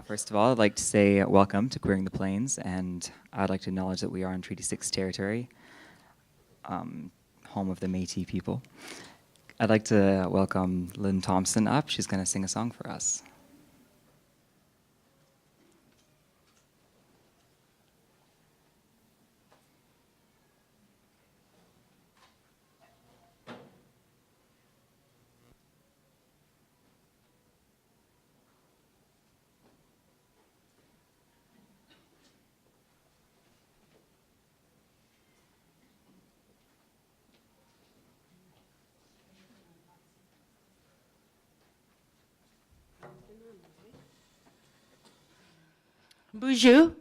First of all, I'd like to say welcome to Queering the Plains, and I'd like to acknowledge that we are on Treaty 6 territory, home of the Métis people. I'd like to welcome Lynn Thompson up. She's going to sing a song for us. Bonjour,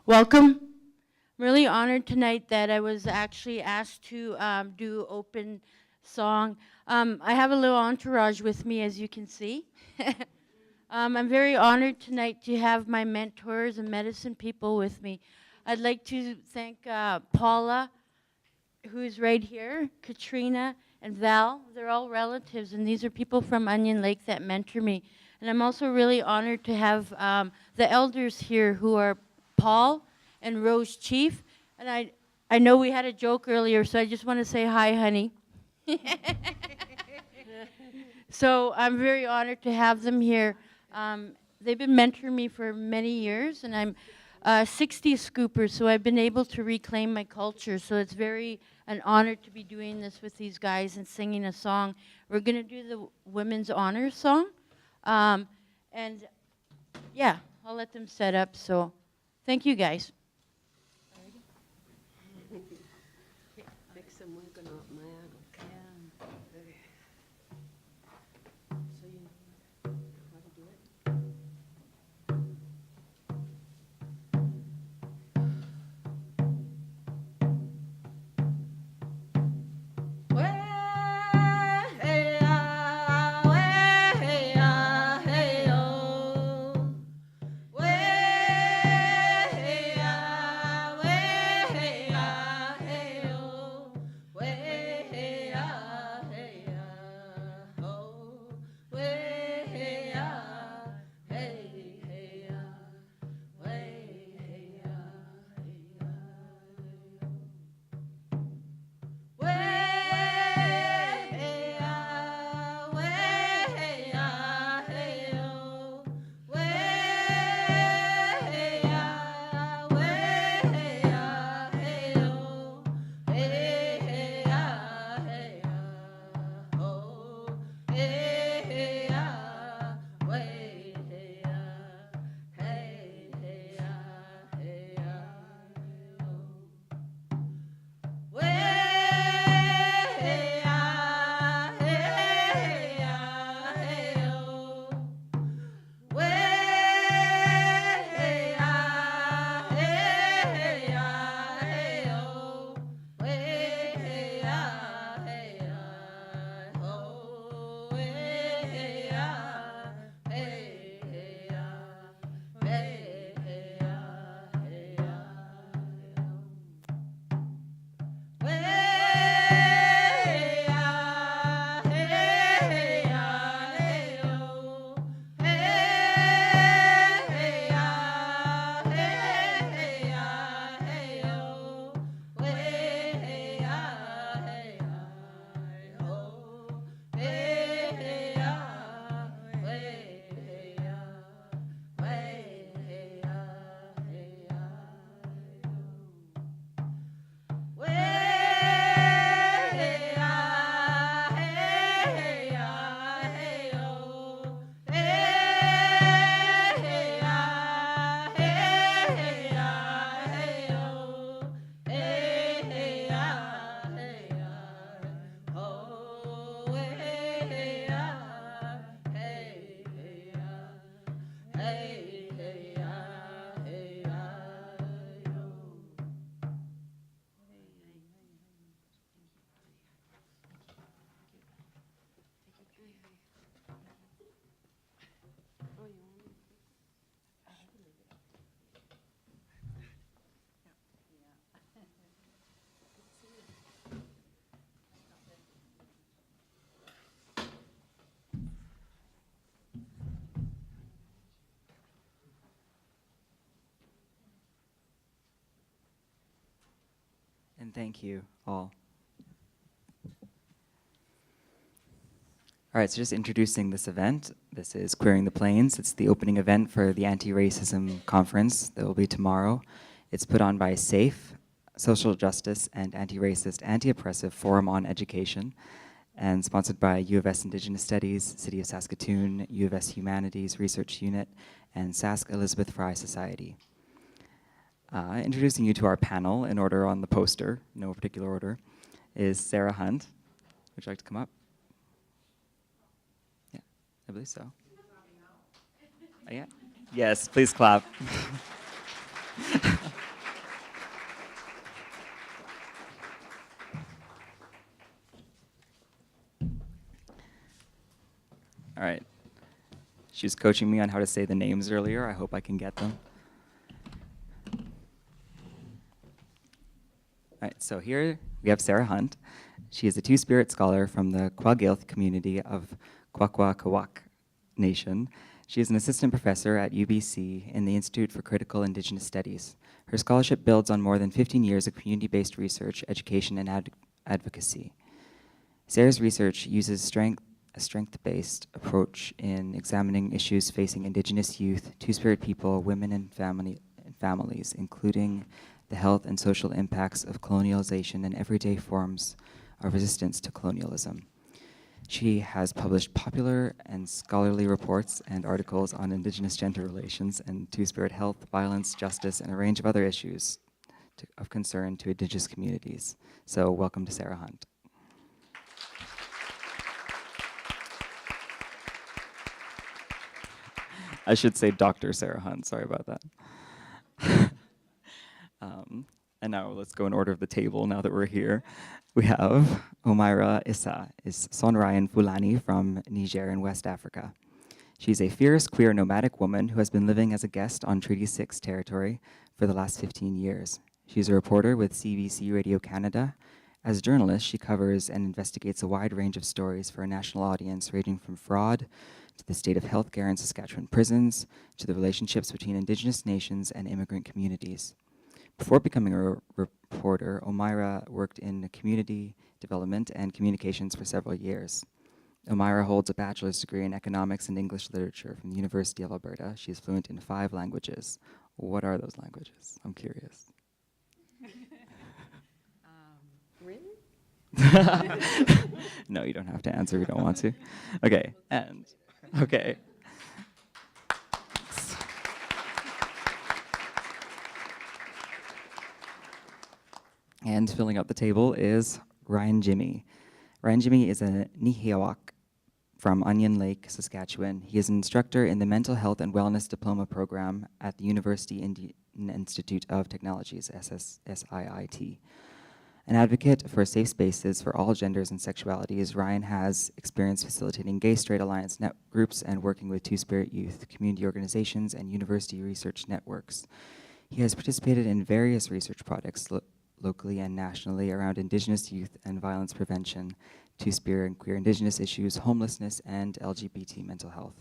welcome. I'm really honored tonight that I was actually asked to do open song. I have a little entourage with me, as you can see. I'm very honored tonight to have my mentors and medicine people with me. I'd like to thank Paula, who's right here, Katrina, and Val. They're all relatives, and these are people from Onion Lake that mentor me. And I'm also really honored to have the elders here who are Paul and Rose Chief. And I know we had a joke earlier, so I just want to say hi, honey. So I'm very honored to have them here. They've been mentoring me for many years, and I'm 60 scooper, so I've been able to reclaim my culture. So it's very an honor to be doing this with these guys and singing a song. We're going to do the Women's Honor song. And yeah, I'll let them set up. So thank you, guys. And thank you all. All right, so just introducing this event. This is Queering the Plains. It's the opening event for the Anti-Racism Conference that will be tomorrow. It's put on by SAFE, Social Justice and Anti-Racist, Anti-Oppressive Forum on Education, and sponsored by U of S Indigenous Studies, City of Saskatoon, U of S Humanities Research Unit, and Sask Elizabeth Fry Society. Introducing you to our panel in order on the poster, no particular order, is Sara Hunt. Would you like to come up? Yeah, I believe so. Yeah. Yes, please clap. All right. She was coaching me on how to say the names earlier. I hope I can get them. All right, so here we have Sara Hunt. She is a Two-Spirit scholar from the Kwagilth community of Kwakwaka'wakw Nation. She is an assistant professor at UBC in the Institute for Critical Indigenous Studies. Her scholarship builds on more than 15 years of community-based research, education, and advocacy. Sara's research uses a strength-based approach in examining issues facing Indigenous youth, Two-Spirit people, women, and families, including the health and social impacts of colonialization and everyday forms of resistance to colonialism. She has published popular and scholarly reports and articles on Indigenous gender relations and Two-Spirit health, violence, justice, and a range of other issues of concern to Indigenous communities. So welcome to Sara Hunt. I should say Dr. Sara Hunt, sorry about that. And now let's go in order of the table now that we're here. We have Omaira Issa, is Sonrayan Fulani from Niger in West Africa. She's a fierce, queer, nomadic woman who has been living as a guest on Treaty 6 territory for the last 15 years. She's a reporter with CBC Radio Canada. As a journalist, she covers and investigates a wide range of stories for a national audience, ranging from fraud to the state of healthcare in Saskatchewan prisons, to the relationships between Indigenous nations and immigrant communities. Before becoming a reporter, Omaira worked in community development and communications for several years. Omaira holds a bachelor's degree in economics and English literature from the University of Alberta. She is fluent in 5 languages. What are those languages? I'm curious. Written? No, you don't have to answer if you don't want to. Okay, and, okay. And filling up the table is Ryan Jimmy. Ryan Jimmy is a Nihiawak from Onion Lake, Saskatchewan. He is an instructor in the Mental Health and Wellness Diploma Program at the University Indian Institute of Technologies, SIIT. An advocate for safe spaces for all genders and sexualities, Ryan has experience facilitating Gay Straight Alliance net groups and working with Two-Spirit youth, community organizations, and university research networks. He has participated in various research projects locally and nationally around Indigenous youth and violence prevention, Two-Spirit and queer Indigenous issues, homelessness, and LGBT mental health.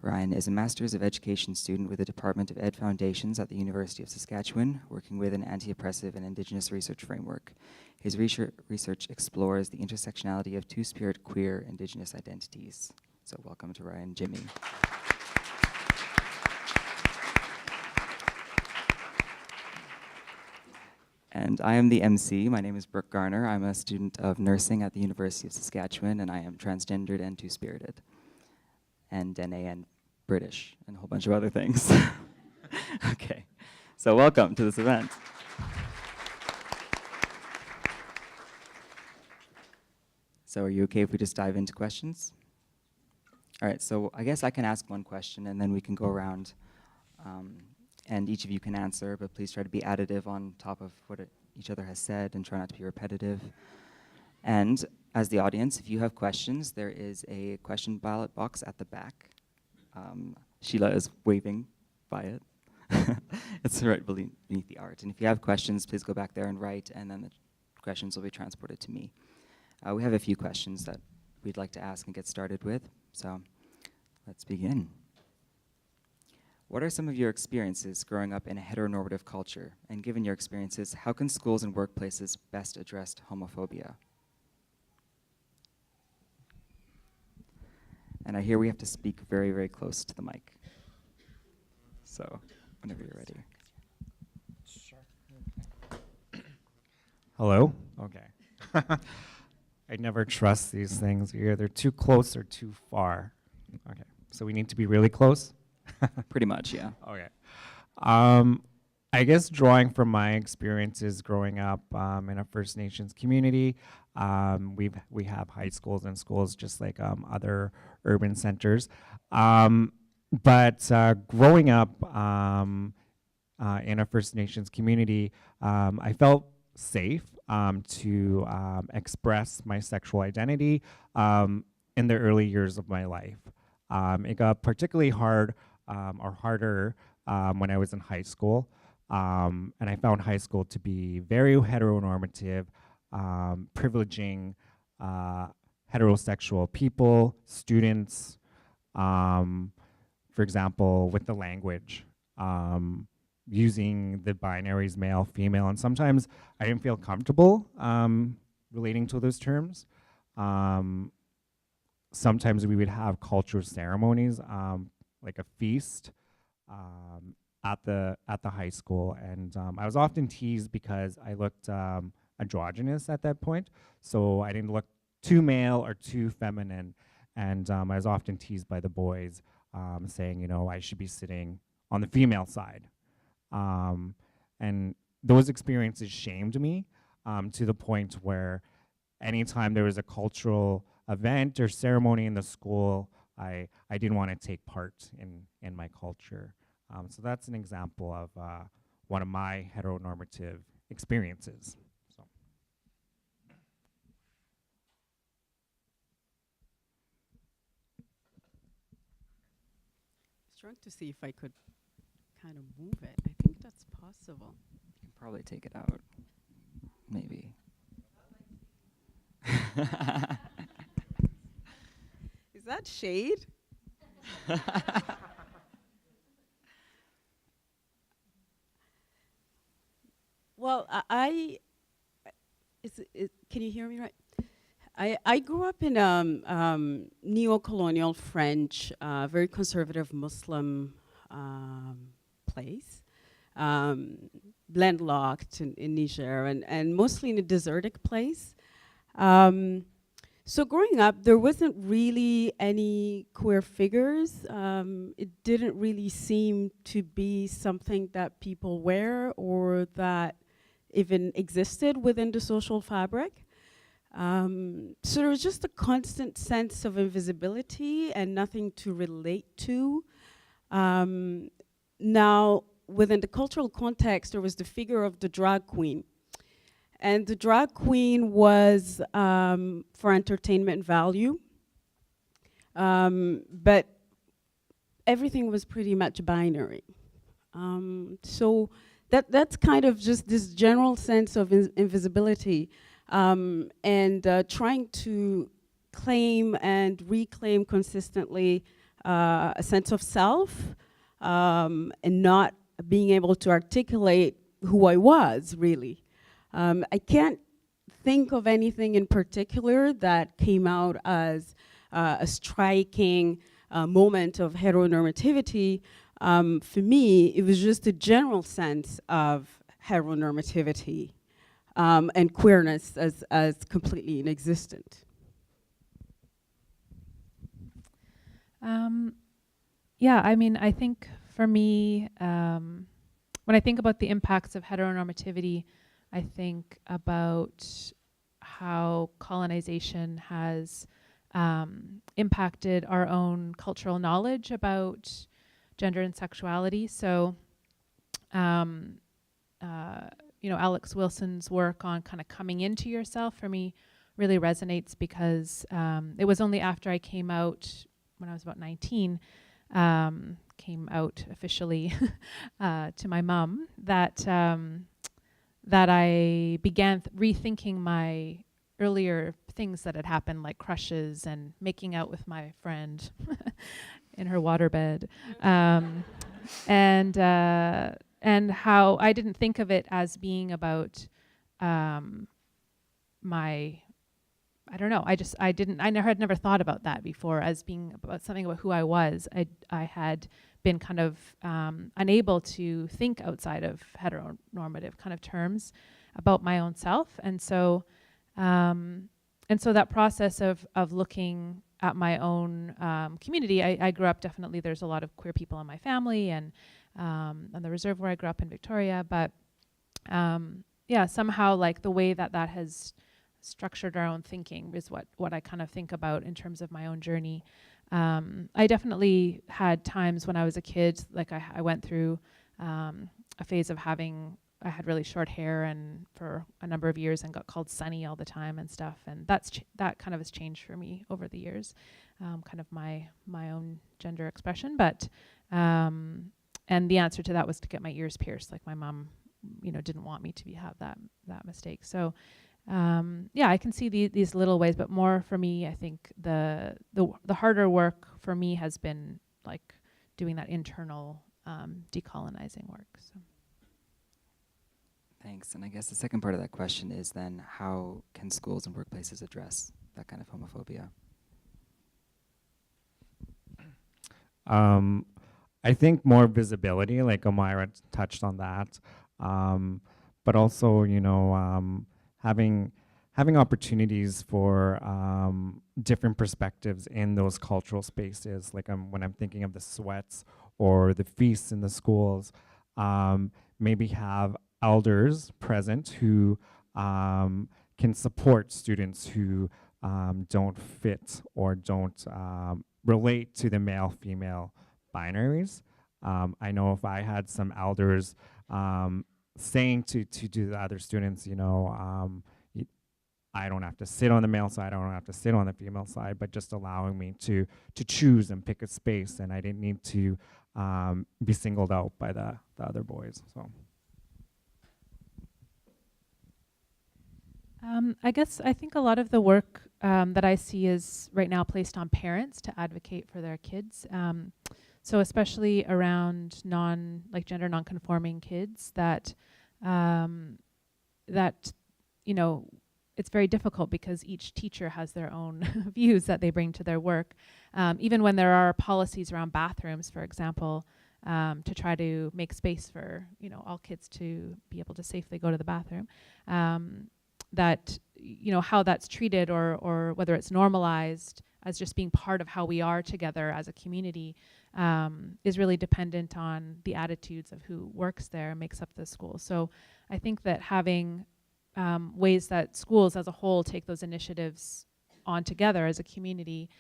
Ryan is a Master's of Education student with the Department of Ed Foundations at the University of Saskatchewan, working with an anti-oppressive and Indigenous research framework. His research explores the intersectionality of Two-Spirit queer Indigenous identities. So welcome to Ryan Jimmy. And I am the MC. My name is Brooke Garner. I'm a student of nursing at the University of Saskatchewan, and I am transgendered and two-spirited, and Dene and British, and a whole bunch of other things. Okay, so welcome to this event. So are you okay if we just dive into questions? All right, so I guess I can ask one question, and then we can go around and each of you can answer, but please try to be additive on top of what each other has said and try not to be repetitive. And as the audience, if you have questions, there is a question ballot box at the back. Sheila is waving by it. It's right beneath the art. And if you have questions, please go back there and write, and then the questions will be transported to me. We have a few questions that we'd like to ask and get started with, so let's begin. What are some of your experiences growing up in a heteronormative culture? And given your experiences, how can schools and workplaces best address homophobia? And I hear we have to speak very, very close to the mic. So, whenever you're ready. Hello? Okay. I never trust these things. You're either too close or too far. Okay. So we need to be really close? Pretty much, yeah. Okay. I guess drawing from my experiences growing up in a First Nations community, we have high schools and schools just like other urban centers. But growing up in a First Nations community, I felt safe to express my sexual identity in the early years of my life. It got particularly hard or harder when I was in high school. And I found high school to be very heteronormative, privileging heterosexual people, students, for example, with the language, using the binaries male, female, and sometimes I didn't feel comfortable relating to those terms. Sometimes we would have cultural ceremonies, like a feast, at the high school, and I was often teased because I looked androgynous at that point, so I didn't look too male or too feminine, and I was often teased by the boys, saying, you know, I should be sitting on the female side, and those experiences shamed me to the point where anytime there was a cultural event or ceremony in the school, I didn't want to take part in my culture. So that's an example of one of my heteronormative experiences. So. I was trying to see if I could kind of move it. I think that's possible. You can probably take it out. Maybe. Is that shade? Well, can you hear me right? I grew up in neo-colonial French, very conservative Muslim place, landlocked in Niger, and mostly in a desertic place. So growing up, there wasn't really any queer figures. It didn't really seem to be something that people wear or that even existed within the social fabric. So there was just a constant sense of invisibility and nothing to relate to. Now, within the cultural context, there was the figure of the drag queen. And the drag queen was for entertainment value, but everything was pretty much binary. So that's kind of just this general sense of invisibility, and trying to claim and reclaim consistently a sense of self, and not being able to articulate who I was, really. I can't think of anything in particular that came out as a striking moment of heteronormativity. For me, it was just a general sense of heteronormativity and queerness as completely inexistent. Yeah, I mean, I think for me, when I think about the impacts of heteronormativity, I think about how colonization has impacted our own cultural knowledge about gender and sexuality. So, you know, Alex Wilson's work on kind of coming into yourself for me really resonates because it was only after I came out when I was about 19, came out officially to my mom, that that I began rethinking my earlier things that had happened, like crushes and making out with my friend in her waterbed. and how I didn't think of it as being about my, I don't know. I never thought about that before as being about something about who I was. I had been kind of unable to think outside of heteronormative kind of terms about my own self, and so that process of looking at my own community. I grew up, definitely there's a lot of queer people in my family, and on the reserve where I grew up in Victoria, but yeah, somehow like the way that has structured our own thinking is what I kind of think about in terms of my own journey. I definitely had times when I was a kid, like I went through a phase of I had really short hair and for a number of years and got called Sunny all the time and stuff. And that kind of has changed for me over the years, kind of my own gender expression. But, and the answer to that was to get my ears pierced. Like my mom, didn't want me to have that mistake. So, yeah, I can see these little ways, but more for me, I think the harder work for me has been like doing that internal decolonizing work. So. Thanks. And I guess the second part of that question is then how can schools and workplaces address that kind of homophobia? I think more visibility, like Amira touched on that, but also, having opportunities for different perspectives in those cultural spaces. Like when I'm thinking of the sweats or the feasts in the schools, maybe have elders present who can support students who don't fit or don't relate to the male-female binaries. I know if I had some elders saying to the other students, I don't have to sit on the male side, I don't have to sit on the female side, but just allowing me to choose and pick a space, and I didn't need to be singled out by the other boys. So. I think a lot of the work that I see is right now placed on parents to advocate for their kids. So especially around gender non-conforming kids that it's very difficult because each teacher has their own views that they bring to their work. Even when there are policies around bathrooms, for example, to try to make space for, all kids to be able to safely go to the bathroom. That how that's treated or whether it's normalized as just being part of how we are together as a community is really dependent on the attitudes of who works there and makes up the school. So I think that having ways that schools as a whole take those initiatives on together as a community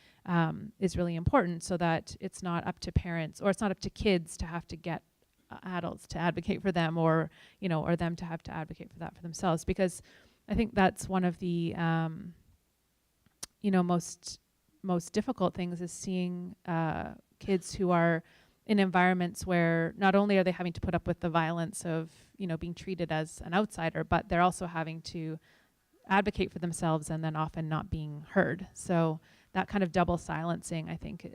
is really important, so that it's not up to parents or it's not up to kids to have to get adults to advocate for them, or them to have to advocate for that for themselves. Because I think that's one of the most difficult things is seeing kids who are in environments where not only are they having to put up with the violence of being treated as an outsider, but they're also having to advocate for themselves and then often not being heard. So that kind of double silencing, I think,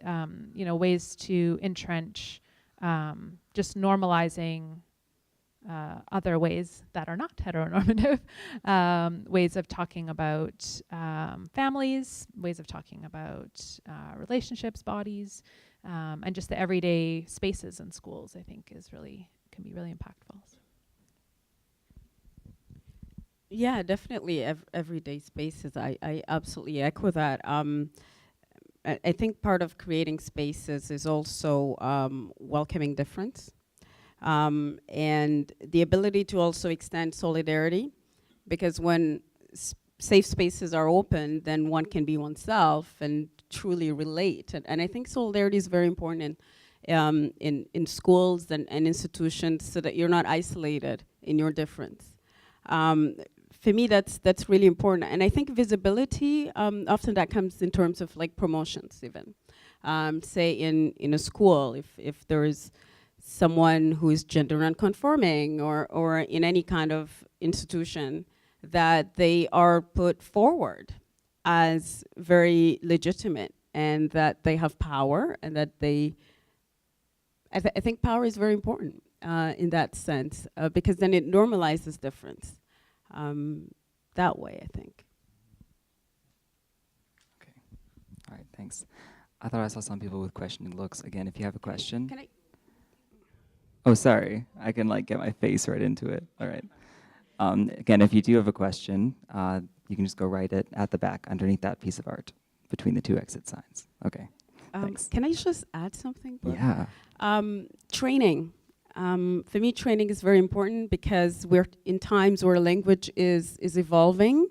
ways to entrench, just normalizing other ways that are not heteronormative, ways of talking about families, ways of talking about relationships, bodies, and just the everyday spaces in schools, I think can be really impactful. Yeah, definitely everyday spaces. I absolutely echo that. I think part of creating spaces is also welcoming difference. And the ability to also extend solidarity, because when safe spaces are open, then one can be oneself and truly relate. And I think solidarity is very important in schools and institutions, so that you're not isolated in your difference. For me, that's really important. And I think visibility, often that comes in terms of like promotions even. Say in a school, if there is someone who is gender non-conforming or in any kind of institution, that they are put forward as very legitimate and that they have power and that they I think power is very important in that sense, because then it normalizes difference that way, I think. Okay. All right, thanks. I thought I saw some people with questioning looks. Again, if you have a question. Can I? Oh, sorry. I can like get my face right into it. All right. Again, if you do have a question, you can just go write it at the back underneath that piece of art between the 2 exit signs. Okay. Thanks. Can I just add something, Brooke? Yeah. Training. For me, training is very important because we're in times where language is evolving,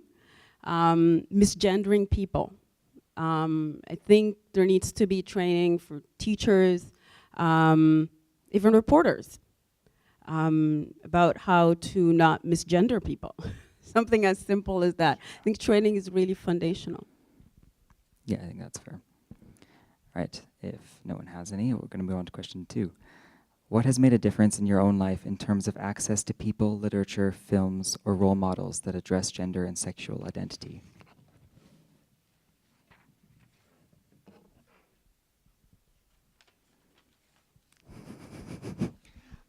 misgendering people. I think there needs to be training for teachers, even reporters, about how to not misgender people. Something as simple as that. I think training is really foundational. Yeah, I think that's fair. All right. If no one has any, we're going to move on to question 2. What has made a difference in your own life in terms of access to people, literature, films, or role models that address gender and sexual identity?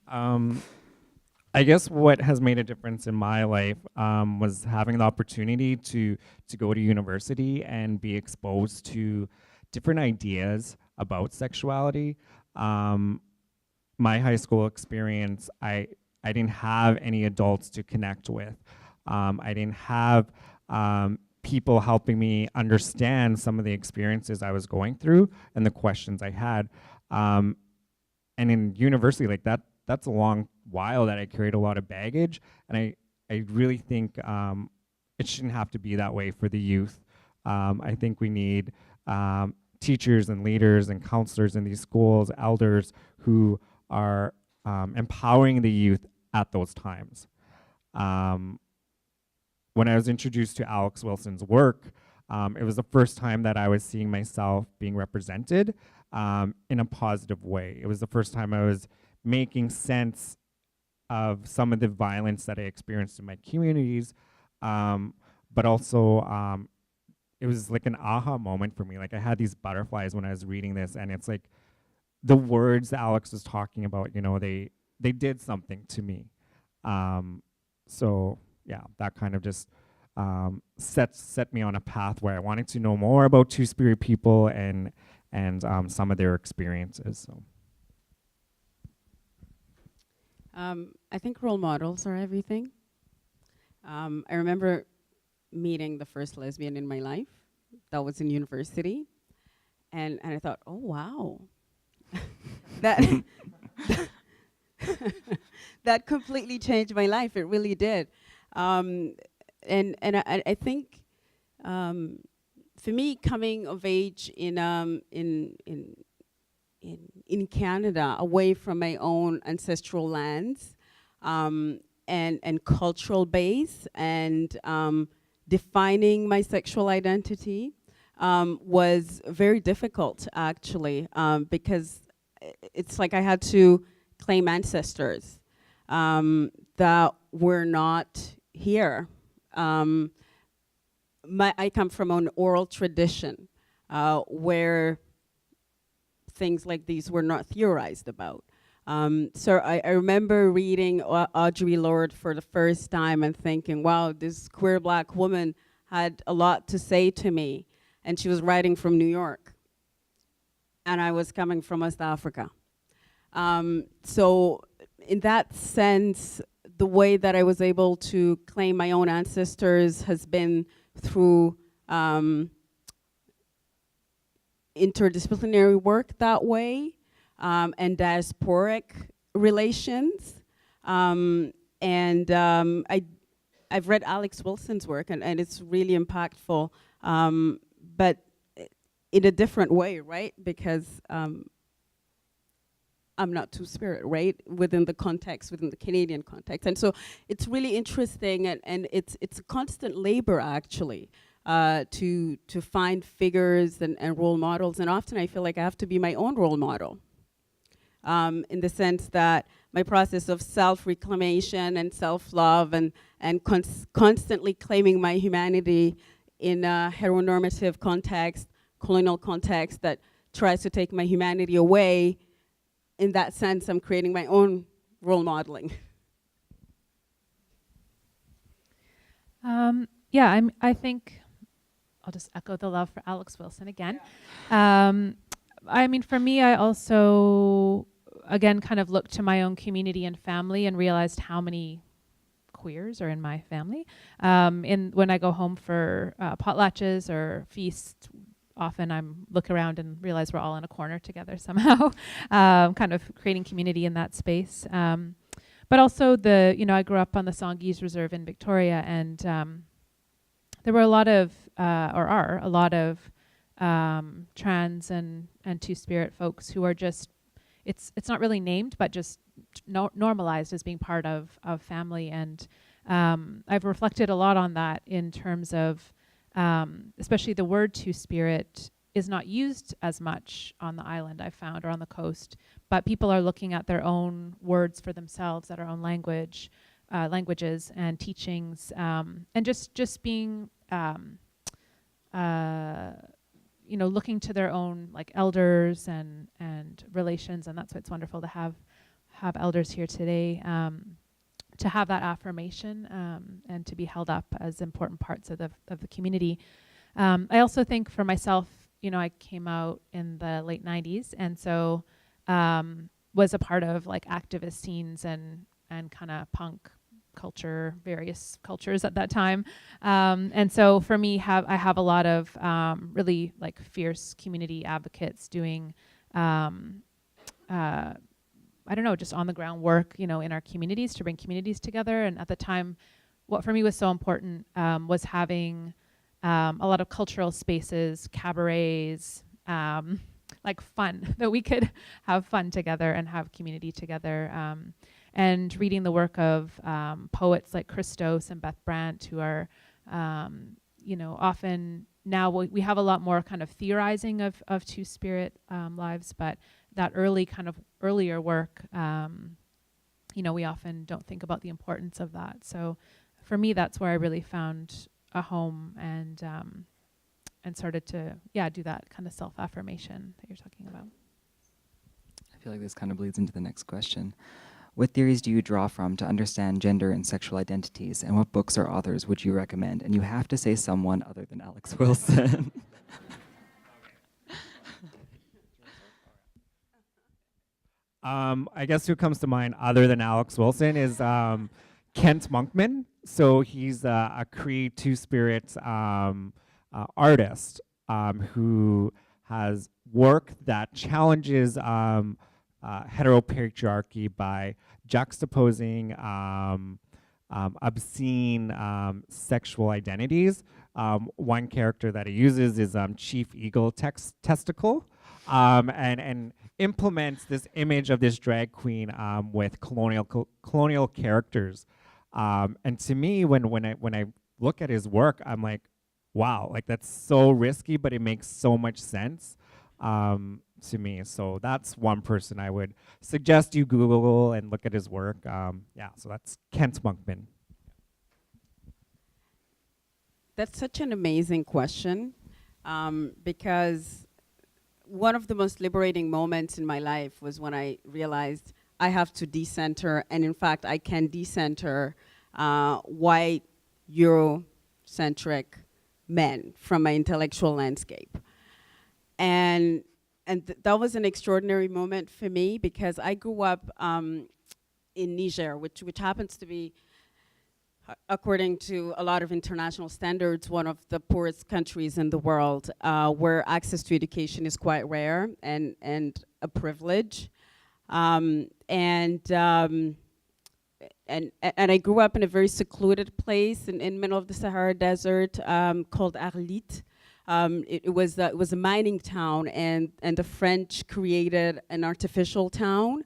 I guess what has made a difference in my life was having the opportunity to go to university and be exposed to different ideas about sexuality. My high school experience, I didn't have any adults to connect with. I didn't have people helping me understand some of the experiences I was going through and the questions I had. And in university, like that's a long while that I carried a lot of baggage, and I really think it shouldn't have to be that way for the youth. I think we need teachers and leaders and counselors in these schools, elders who are empowering the youth at those times. When I was introduced to Alex Wilson's work, it was the first time that I was seeing myself being represented in a positive way. It was the first time I was making sense of some of the violence that I experienced in my communities, but also it was like an aha moment for me. Like I had these butterflies when I was reading this, and it's like the words that Alex was talking about, you know, they did something to me. So yeah, that kind of just set me on a path where I wanted to know more about Two-Spirit people and some of their experiences. So. I think role models are everything. I remember meeting the first lesbian in my life. That was in university. And I thought, oh, wow. that that completely changed my life. It really did. And I think for me, coming of age in Canada, away from my own ancestral lands, and cultural base, and defining my sexual identity was very difficult, actually, because it's like I had to claim ancestors that were not here. I come from an oral tradition where things like these were not theorized about. So I remember reading Audre Lorde for the first time and thinking, wow, this queer Black woman had a lot to say to me. And she was writing from New York. And I was coming from West Africa. So in that sense, the way that I was able to claim my own ancestors has been through interdisciplinary work that way, and diasporic relations. I've read Alex Wilson's work, and it's really impactful, but in a different way, right? Because I'm not Two-Spirit, right? Within the context, within the Canadian context. And so it's really interesting, and it's a constant labor, actually, to find figures and role models. And often I feel like I have to be my own role model, in the sense that my process of self-reclamation and self-love and constantly claiming my humanity in a heteronormative context, colonial context that tries to take my humanity away, in that sense, I'm creating my own role modeling. I think I'll just echo the love for Alex Wilson again. I mean, for me, I also, again, kind of looked to my own community and family and realized how many queers are in my family. When I go home for potlatches or feasts, often I'm look around and realize we're all in a corner together somehow, kind of creating community in that space. But also I grew up on the Songhees Reserve in Victoria, and there were a lot of, or are a lot of trans and two-spirit folks who are just, it's not really named, but just normalized as being part of family. And I've reflected a lot on that in terms of, especially the word two-spirit is not used as much on the island, I've found, or on the coast, but people are looking at their own words for themselves, at our own languages and teachings, and just being, looking to their own like elders and relations, and that's why it's wonderful to have elders here today, to have that affirmation, and to be held up as important parts of the community. I also think for myself, I came out in the late 90s, and so was a part of like activist scenes and kind of punk culture, various cultures at that time. And so for me, I have a lot of really like fierce community advocates doing, just on the ground work, in our communities to bring communities together. And at the time, what for me was so important was having a lot of cultural spaces, cabarets, like fun, that we could have fun together and have community together. And reading the work of poets like Christos and Beth Brandt, who are, often now we have a lot more kind of theorizing of two-spirit lives, but that earlier work, we often don't think about the importance of that. So for me, that's where I really found a home and started to do that kind of self-affirmation that you're talking about. I feel like this kind of bleeds into the next question. What theories do you draw from to understand gender and sexual identities, and what books or authors would you recommend? And you have to say someone other than Alex Wilson. I guess who comes to mind other than Alex Wilson is Kent Monkman. So he's a Cree two-spirit artist who has work that challenges heteropatriarchy by juxtaposing obscene sexual identities. One character that he uses is Chief Eagle Testicle, and implements this image of this drag queen with colonial characters. And to me, when I look at his work, I'm like, wow, like that's so risky, but it makes so much sense to me. So that's one person I would suggest you Google and look at his work. So that's Kent Monkman. That's such an amazing question, because one of the most liberating moments in my life was when I realized I have to decenter, and in fact, I can decenter white, Eurocentric men from my intellectual landscape. And that was an extraordinary moment for me, because I grew up in Niger, which happens to be, according to a lot of international standards, one of the poorest countries in the world, where access to education is quite rare and a privilege. And I grew up in a very secluded place in the middle of the Sahara Desert called Arlit. It was a mining town, and the French created an artificial town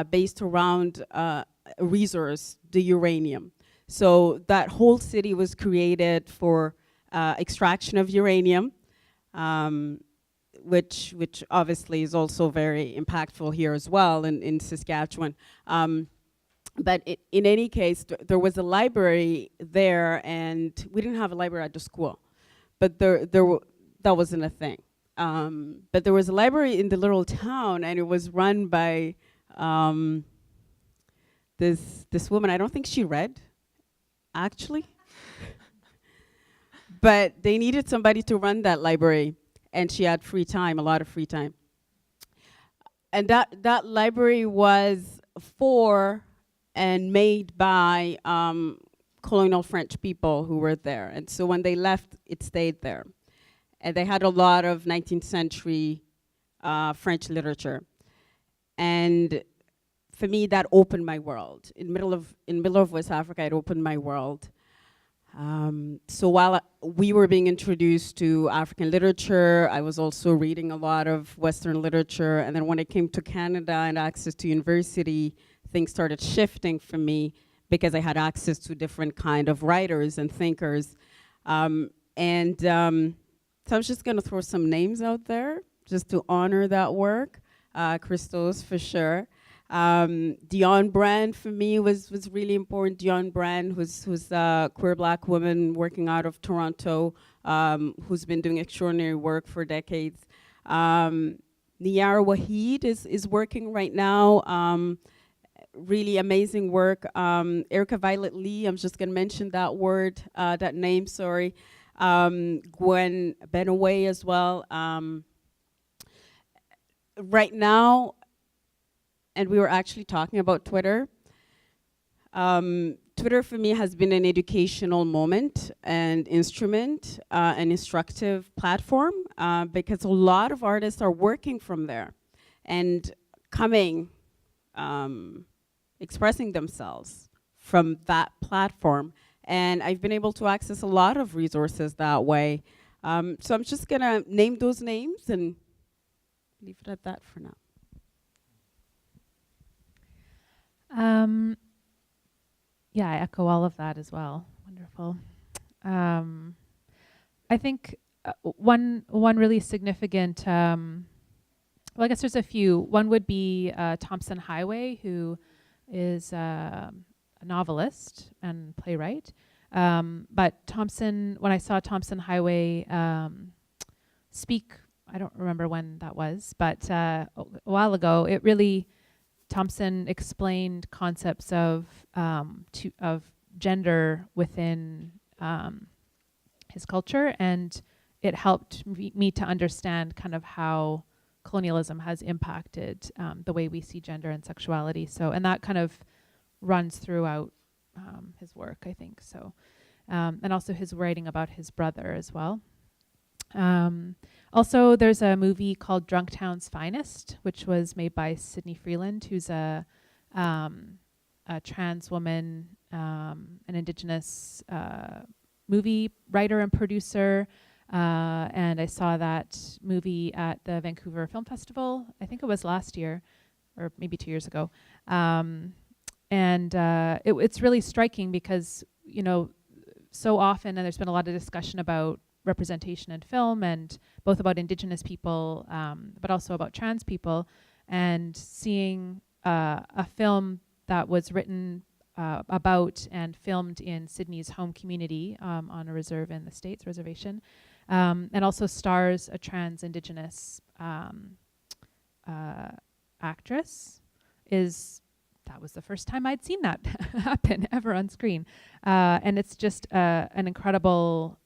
based around a resource, the uranium. So that whole city was created for extraction of uranium, which obviously is also very impactful here as well in Saskatchewan. But in any case, there was a library there, and we didn't have a library at the school, but that wasn't a thing. But there was a library in the little town, and it was run by this woman, I don't think she read, actually. But they needed somebody to run that library, and she had free time, a lot of free time. And that library was for and made by colonial French people who were there. And so when they left, it stayed there. And they had a lot of 19th century French literature. And for me, that opened my world. In middle of West Africa, it opened my world. So while we were being introduced to African literature, I was also reading a lot of Western literature. And then when it came to Canada and access to university, things started shifting for me because I had access to different kind of writers and thinkers. So I was just gonna throw some names out there just to honor that work. Christos, for sure. Dionne Brand for me was really important. Dionne Brand, who's a queer Black woman working out of Toronto, who's been doing extraordinary work for decades. Niyara Waheed is working right now. Really amazing work. Erica Violet Lee, I'm just gonna mention that name, sorry. Gwen Benaway as well. Right now, and we were actually talking about Twitter. Twitter for me has been an educational moment and instrument, an instructive platform, because a lot of artists are working from there and coming, expressing themselves from that platform. And I've been able to access a lot of resources that way. So I'm just gonna name those names and leave it at that for now. Yeah, I echo all of that as well. Wonderful. I think one really significant, well, I guess there's a few. One would be Thompson Highway, who is a novelist and playwright. But Thompson, when I saw Thompson Highway speak, I don't remember when that was, but a while ago, it really, Thompson explained concepts of gender within his culture, and it helped me to understand kind of how colonialism has impacted the way we see gender and sexuality. So, and that kind of runs throughout his work, I think. So, and also his writing about his brother as well. Also, there's a movie called Drunktown's Finest, which was made by Sydney Freeland, who's a trans woman, an Indigenous movie writer and producer. And I saw that movie at the Vancouver Film Festival. I think it was last year, or maybe 2 years ago. It's really striking because, you know, so often, and there's been a lot of discussion about representation in film, and both about Indigenous people, but also about trans people, and seeing a film that was written about and filmed in Sydney's home community on a reserve in the States, reservation, and also stars a trans Indigenous actress. That was the first time I'd seen that happen ever on screen. And it's just an incredible,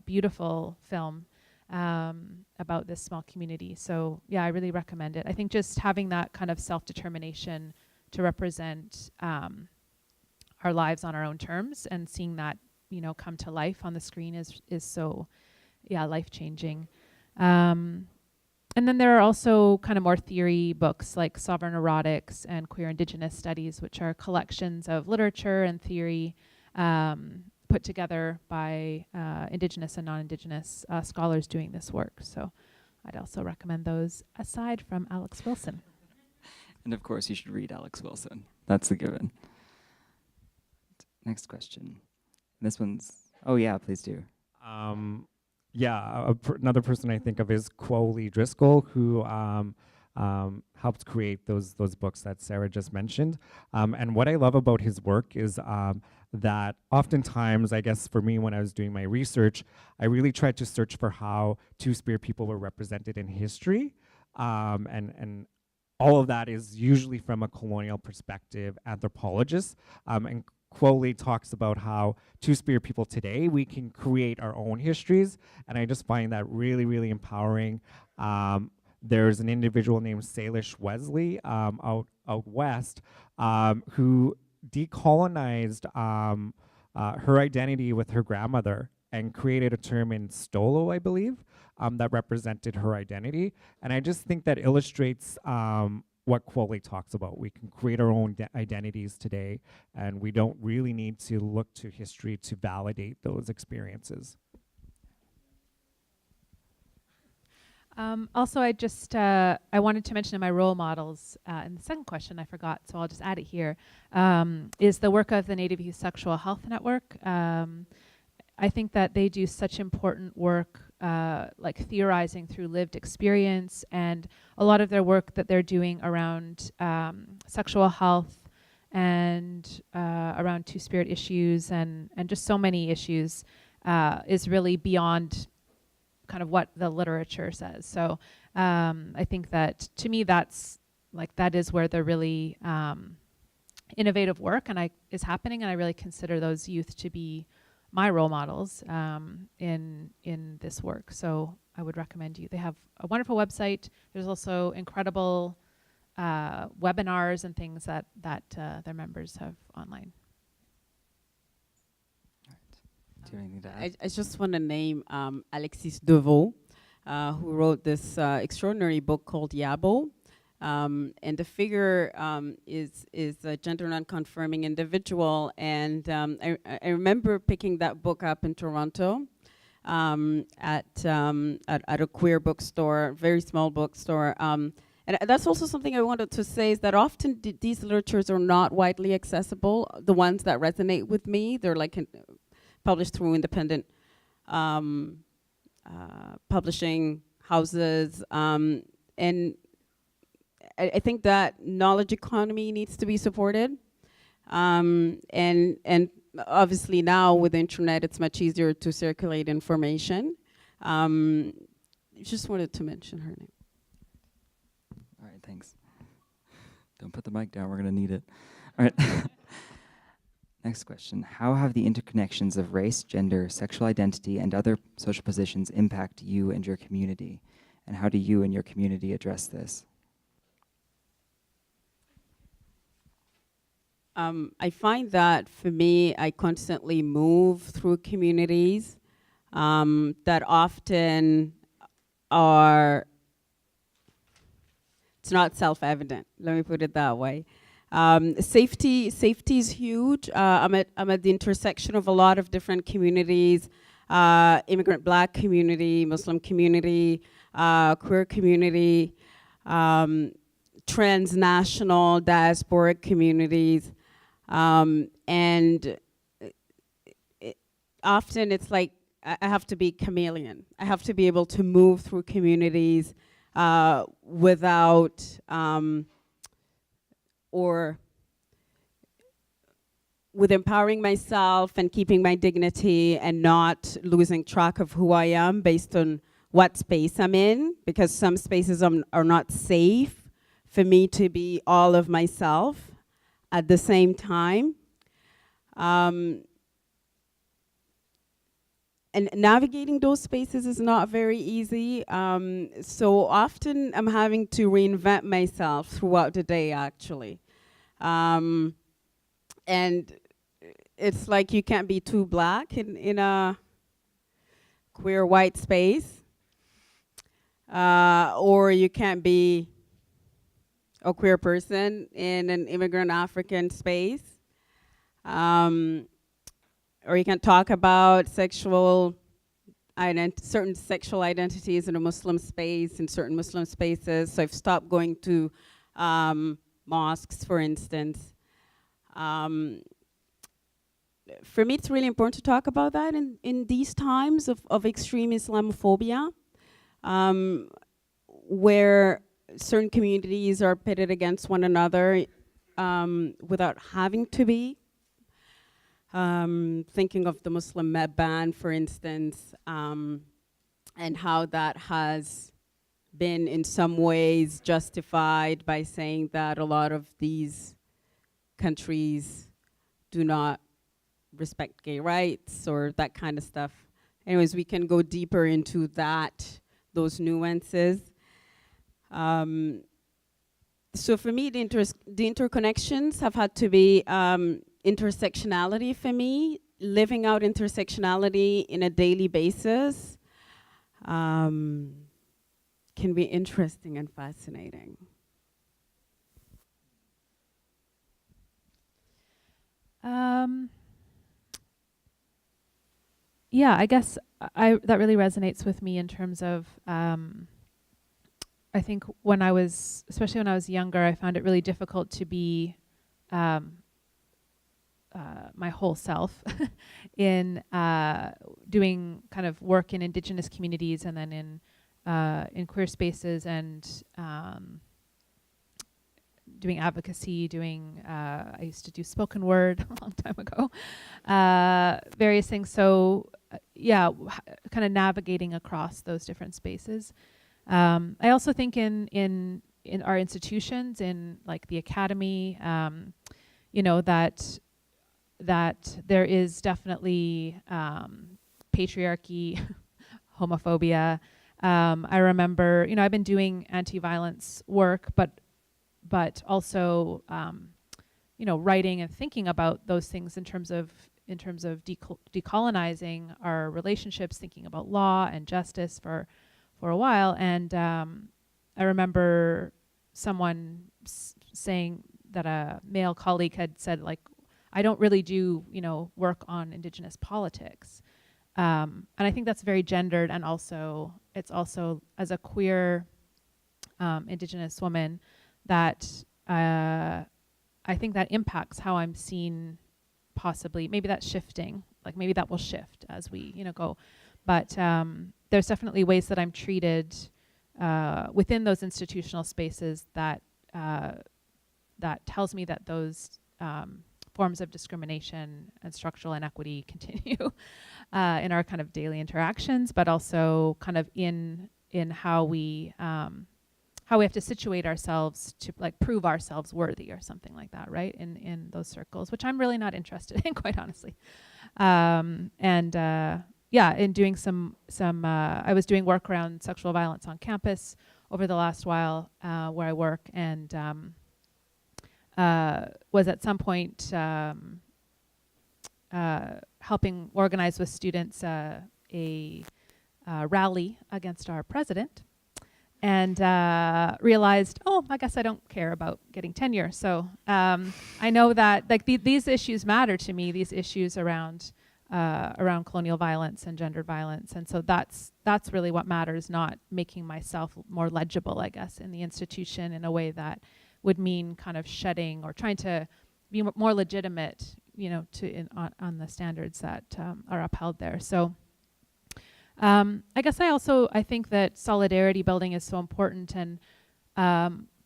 beautiful film about this small community. So yeah, I really recommend it. I think just having that kind of self-determination to represent our lives on our own terms and seeing that, you know, come to life on the screen is so, yeah, life-changing. And then there are also kind of more theory books like Sovereign Erotics and Queer Indigenous Studies, which are collections of literature and theory put together by Indigenous and non-Indigenous scholars doing this work. So I'd also recommend those, aside from Alex Wilson. And of course, you should read Alex Wilson. That's a given. Next question. This one's, oh yeah, please do. Another person I think of is Quoli Driscoll, who helped create those books that Sarah just mentioned. And what I love about his work is that oftentimes, I guess for me, when I was doing my research, I really tried to search for how Two-Spirit people were represented in history. And all of that is usually from a colonial perspective anthropologist. And Crowley talks about how Two-Spirit people today, we can create our own histories. And I just find that really, really empowering. There's an individual named Salish Wesley out west who decolonized her identity with her grandmother and created a term in Stolo, I believe, that represented her identity. And I just think that illustrates what Crowley talks about. We can create our own identities today, and we don't really need to look to history to validate those experiences. Also, I wanted to mention in my role models, in the second question I forgot, so I'll just add it here, is the work of the Native Youth Sexual Health Network. I think that they do such important work, like theorizing through lived experience, and a lot of their work that they're doing around sexual health and around Two-Spirit issues and just so many issues is really beyond kind of what the literature says. So I think that, to me, that is where the really innovative work is happening, and I really consider those youth to be my role models in this work. So I would recommend you. They have a wonderful website. There's also incredible webinars and things that their members have online. Do you have anything to add? I just want to name Alexis Deveau, who wrote this extraordinary book called Yabo. And the figure is a gender non-conforming individual. And I remember picking that book up in Toronto at a queer bookstore, very small bookstore. And that's also something I wanted to say, is that often these literatures are not widely accessible. The ones that resonate with me, they're like published through independent publishing houses. And I think that knowledge economy needs to be supported. And obviously now with the internet, it's much easier to circulate information. Just wanted to mention her name. All right, thanks. Don't put the mic down, we're gonna need it. All right. Next question. How have the interconnections of race, gender, sexual identity, and other social positions impact you and your community? And how do you and your community address this? I find that for me, I constantly move through communities that often are, it's not self-evident, let me put it that way. Safety is huge. I'm at the intersection of a lot of different communities, immigrant Black community, Muslim community, queer community, transnational diasporic communities. And often it's like I have to be chameleon. I have to be able to move through communities without or with empowering myself and keeping my dignity and not losing track of who I am based on what space I'm in, because some spaces are not safe for me to be all of myself at the same time. And navigating those spaces is not very easy. So often I'm having to reinvent myself throughout the day, actually. And it's like you can't be too Black in a queer white space. Or you can't be a queer person in an immigrant African space. Or you can talk about certain sexual identities in a Muslim space, in certain Muslim spaces. So I've stopped going to mosques, for instance. For me, it's really important to talk about that in these times of extreme Islamophobia, where certain communities are pitted against one another without having to be. Thinking of the Muslim ban, for instance, and how that has been in some ways justified by saying that a lot of these countries do not respect gay rights or that kind of stuff. Anyways, we can go deeper into that, those nuances. So for me, the interconnections have had to be intersectionality for me, living out intersectionality in a daily basis can be interesting and fascinating. Yeah, I guess that really resonates with me in terms of I think especially when I was younger, I found it really difficult to be my whole self in doing kind of work in Indigenous communities and then in queer spaces and doing advocacy, I used to do spoken word a long time ago, various things. So kind of navigating across those different spaces. I also think in our institutions, in like the academy, that there is definitely patriarchy, homophobia. I remember, I've been doing anti-violence work, but also, writing and thinking about those things in terms of decolonizing our relationships, thinking about law and justice for a while. And I remember someone saying that a male colleague had said, like, I don't really do, work on Indigenous politics. And I think that's very gendered, and also it's also as a queer Indigenous woman that I think that impacts how I'm seen. Possibly, maybe that's shifting. Like maybe that will shift as we, go. But there's definitely ways that I'm treated within those institutional spaces that tells me that those forms of discrimination and structural inequity continue in our kind of daily interactions, but also kind of in how we have to situate ourselves to like prove ourselves worthy or something like that, right? In those circles, which I'm really not interested in, quite honestly. In doing some I was doing work around sexual violence on campus over the last while where I work, and was at some point helping organize with students a rally against our president, and realized, I guess I don't care about getting tenure. So I know that like these issues matter to me, these issues around colonial violence and gendered violence. And so that's really what matters, not making myself more legible, I guess, in the institution in a way that would mean kind of shedding or trying to be more legitimate, on the standards that are upheld there. So I guess I think that solidarity building is so important, and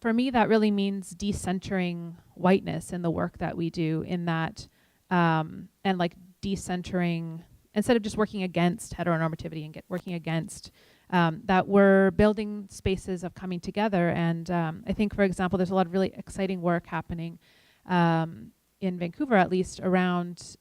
for me that really means decentering whiteness in the work that we do, in that and like decentering, instead of just working against heteronormativity and working against that, we're building spaces of coming together. And I think, for example, there's a lot of really exciting work happening in Vancouver, at least, around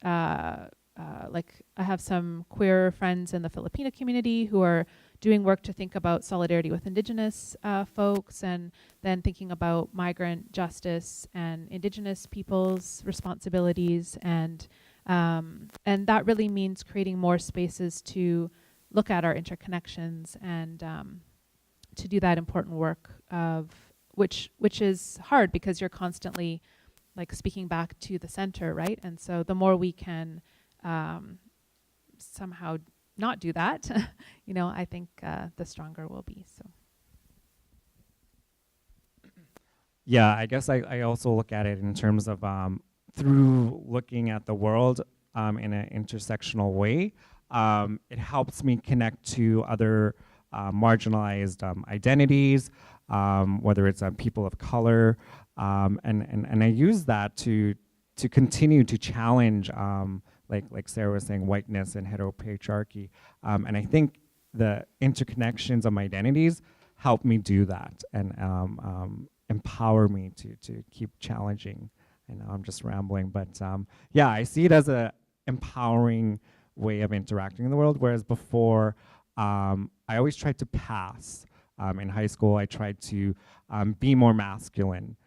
like I have some queer friends in the Filipino community who are doing work to think about solidarity with Indigenous folks, and then thinking about migrant justice and Indigenous people's responsibilities. And that really means creating more spaces to look at our interconnections and to do that important work of which is hard because you're constantly like speaking back to the center, right? And so the more we can somehow not do that, I think the stronger we'll be. So. Yeah, I guess I also look at it in terms of through looking at the world in an intersectional way. It helps me connect to other marginalized identities, whether it's people of color, and I use that to continue to challenge, like Sara was saying, whiteness and heteropatriarchy. And I think the interconnections of identities help me do that and empower me to keep challenging. I know I'm just rambling, but yeah, I see it as a empowering way of interacting in the world, whereas before, I always tried to pass. In high school, I tried to be more masculine.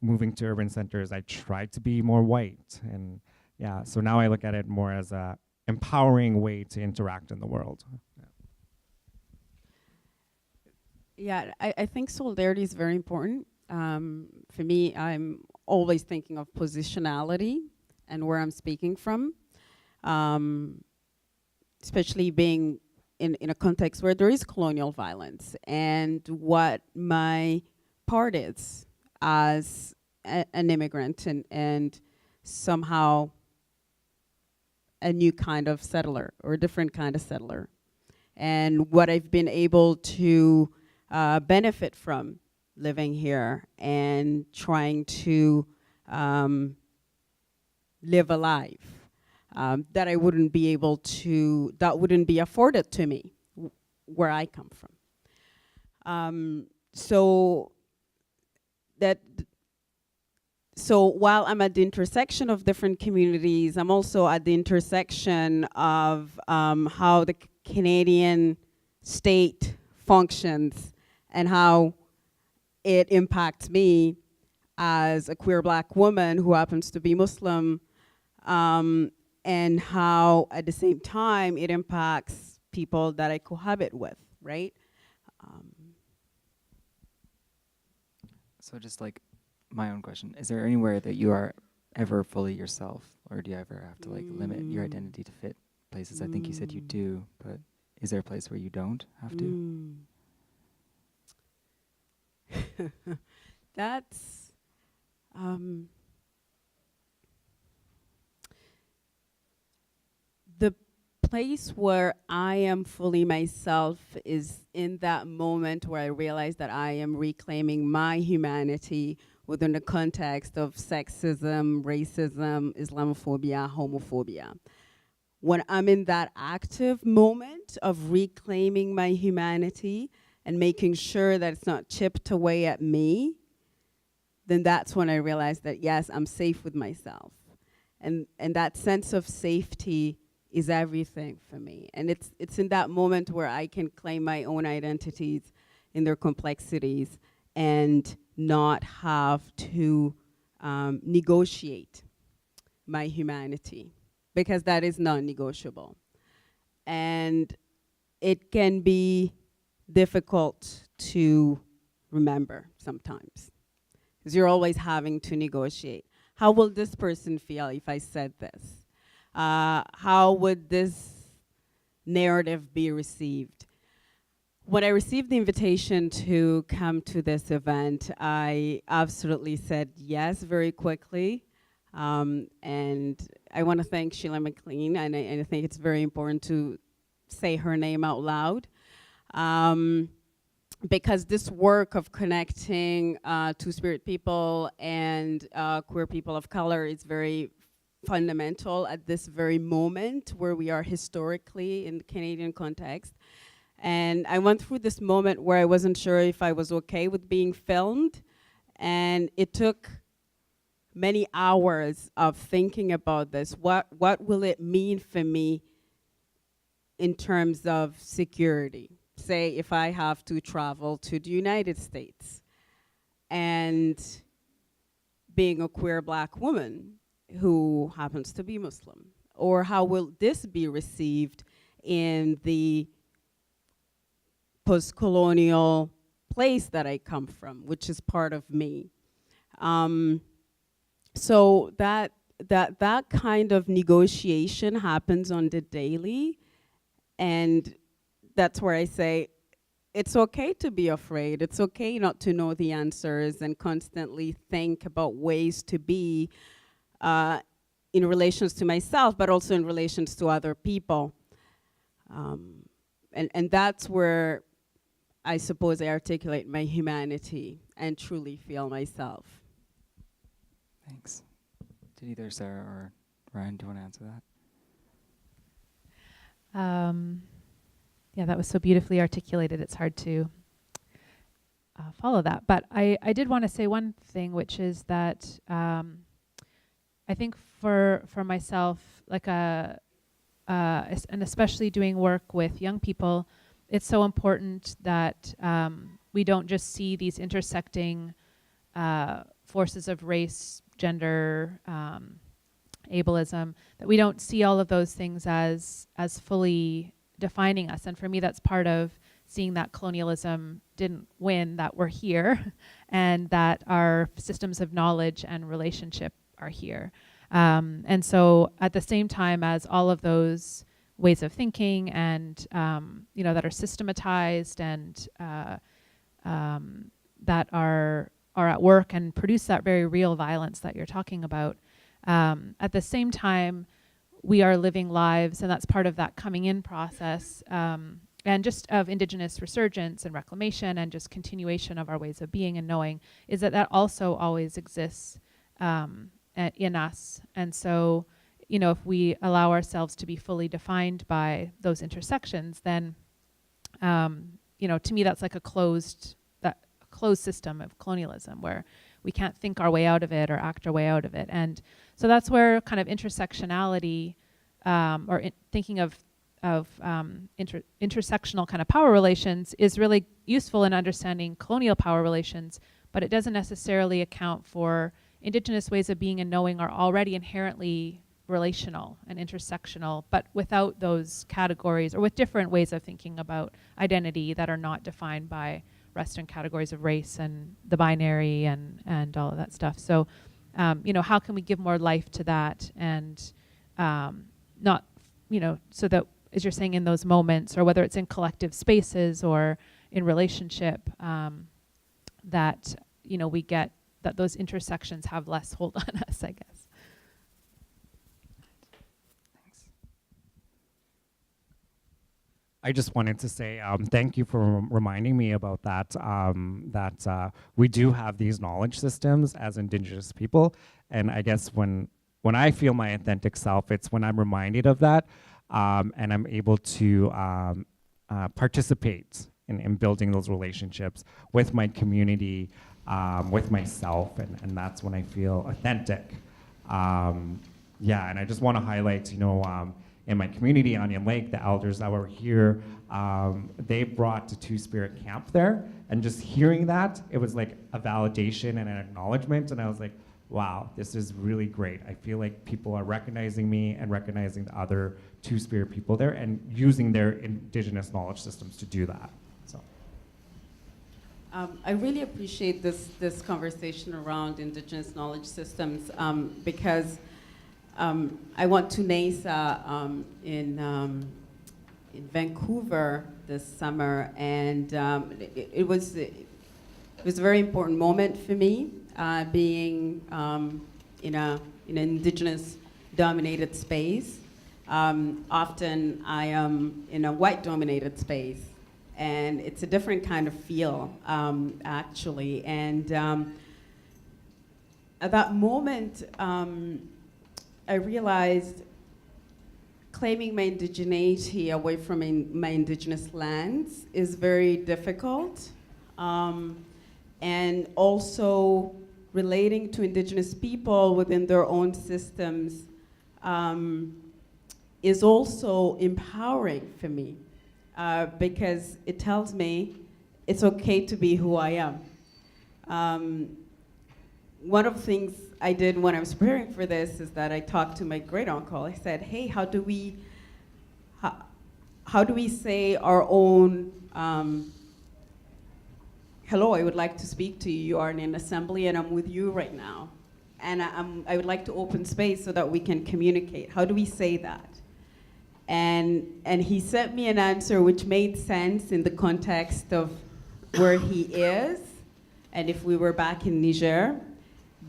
Moving to urban centers, I tried to be more white. And yeah, so now I look at it more as a empowering way to interact in the world. Yeah, I think solidarity is very important. For me, I'm always thinking of positionality and where I'm speaking from, especially being in a context where there is colonial violence, and what my part is as an immigrant and somehow a new kind of settler or a different kind of settler, and what I've been able to benefit from living here and trying to live a life that I wouldn't be able to, that wouldn't be afforded to me where I come from. So while I'm at the intersection of different communities, I'm also at the intersection of how the Canadian state functions and how it impacts me as a queer Black woman who happens to be Muslim, and how at the same time it impacts people that I cohabit with, right? So just like my own question, is there anywhere that you are ever fully yourself, or do you ever have to like limit your identity to fit places? I think you said you do, but is there a place where you don't have to? That's the place where I am fully myself is in that moment where I realize that I am reclaiming my humanity within the context of sexism, racism, Islamophobia, homophobia. When I'm in that active moment of reclaiming my humanity and making sure that it's not chipped away at me, then that's when I realize that, yes, I'm safe with myself. And that sense of safety is everything for me. And it's in that moment where I can claim my own identities in their complexities and not have to negotiate my humanity, because that is non-negotiable. And it can be difficult to remember sometimes, because you're always having to negotiate. How will this person feel if I said this? How would this narrative be received? When I received the invitation to come to this event, I absolutely said yes very quickly. And I want to thank Sheila McLean, and I think it's very important to say her name out loud. Because this work of connecting Two-Spirit people and queer people of color is very fundamental at this very moment where we are historically in the Canadian context. And I went through this moment where I wasn't sure if I was okay with being filmed, and it took many hours of thinking about this. What will it mean for me in terms of security? Say if I have to travel to the United States and being a queer Black woman who happens to be Muslim, or how will this be received in the post-colonial place that I come from, which is part of me. So that kind of negotiation happens on the daily, and that's where I say, it's okay to be afraid. It's okay not to know the answers and constantly think about ways to be in relations to myself, but also in relations to other people. And that's where I suppose I articulate my humanity and truly feel myself. Thanks. Did either Sarah or Ryan, do you want to answer that? Yeah, that was so beautifully articulated. It's hard to follow that. But I did want to say one thing, which is that I think for myself, like and especially doing work with young people, it's so important that we don't just see these intersecting forces of race, gender, ableism, that we don't see all of those things as fully defining us. And for me, that's part of seeing that colonialism didn't win, that we're here, and that our systems of knowledge and relationship are here. And so at the same time as all of those ways of thinking and that are systematized and that are at work and produce that very real violence that you're talking about, at the same time we are living lives, and that's part of that coming in process, and just of Indigenous resurgence and reclamation and just continuation of our ways of being and knowing, is that also always exists in us. And so, if we allow ourselves to be fully defined by those intersections, then, to me, that's like a closed system of colonialism where we can't think our way out of it or act our way out of it. And so that's where kind of intersectionality, thinking of intersectional kind of power relations is really useful in understanding colonial power relations, but it doesn't necessarily account for Indigenous ways of being and knowing are already inherently relational and intersectional, but without those categories or with different ways of thinking about identity that are not defined by Western categories of race and the binary and all of that stuff. So, how can we give more life to that and not, so that, as you're saying, in those moments, or whether it's in collective spaces or in relationship, that, we get that those intersections have less hold on us, I guess. Thanks. I just wanted to say thank you for reminding me about that, that we do have these knowledge systems as Indigenous people. And I guess when I feel my authentic self, it's when I'm reminded of that, and I'm able to participate in building those relationships with my community, with myself, and that's when I feel authentic. And I just want to highlight, in my community, Onion Lake, the elders that were here, they brought a Two-Spirit camp there, and just hearing that, it was like a validation and an acknowledgement, and I was like, wow, this is really great. I feel like people are recognizing me and recognizing the other Two-Spirit people there and using their Indigenous knowledge systems to do that. So, I really appreciate this conversation around Indigenous knowledge systems because I went to NASA in Vancouver this summer, and it was a very important moment for me, being in an Indigenous-dominated space. Often I am in a white-dominated space, and it's a different kind of feel, actually. And at that moment, I realized claiming my indigeneity away from my Indigenous lands is very difficult. And also relating to Indigenous people within their own systems is also empowering for me, because it tells me it's okay to be who I am. One of the things I did when I was preparing for this is that I talked to my great uncle. I said, hey, how do we say our own, hello, I would like to speak to you. You are in an assembly and I'm with you right now. And I would like to open space so that we can communicate. How do we say that? And he sent me an answer which made sense in the context of where he is and if we were back in Niger.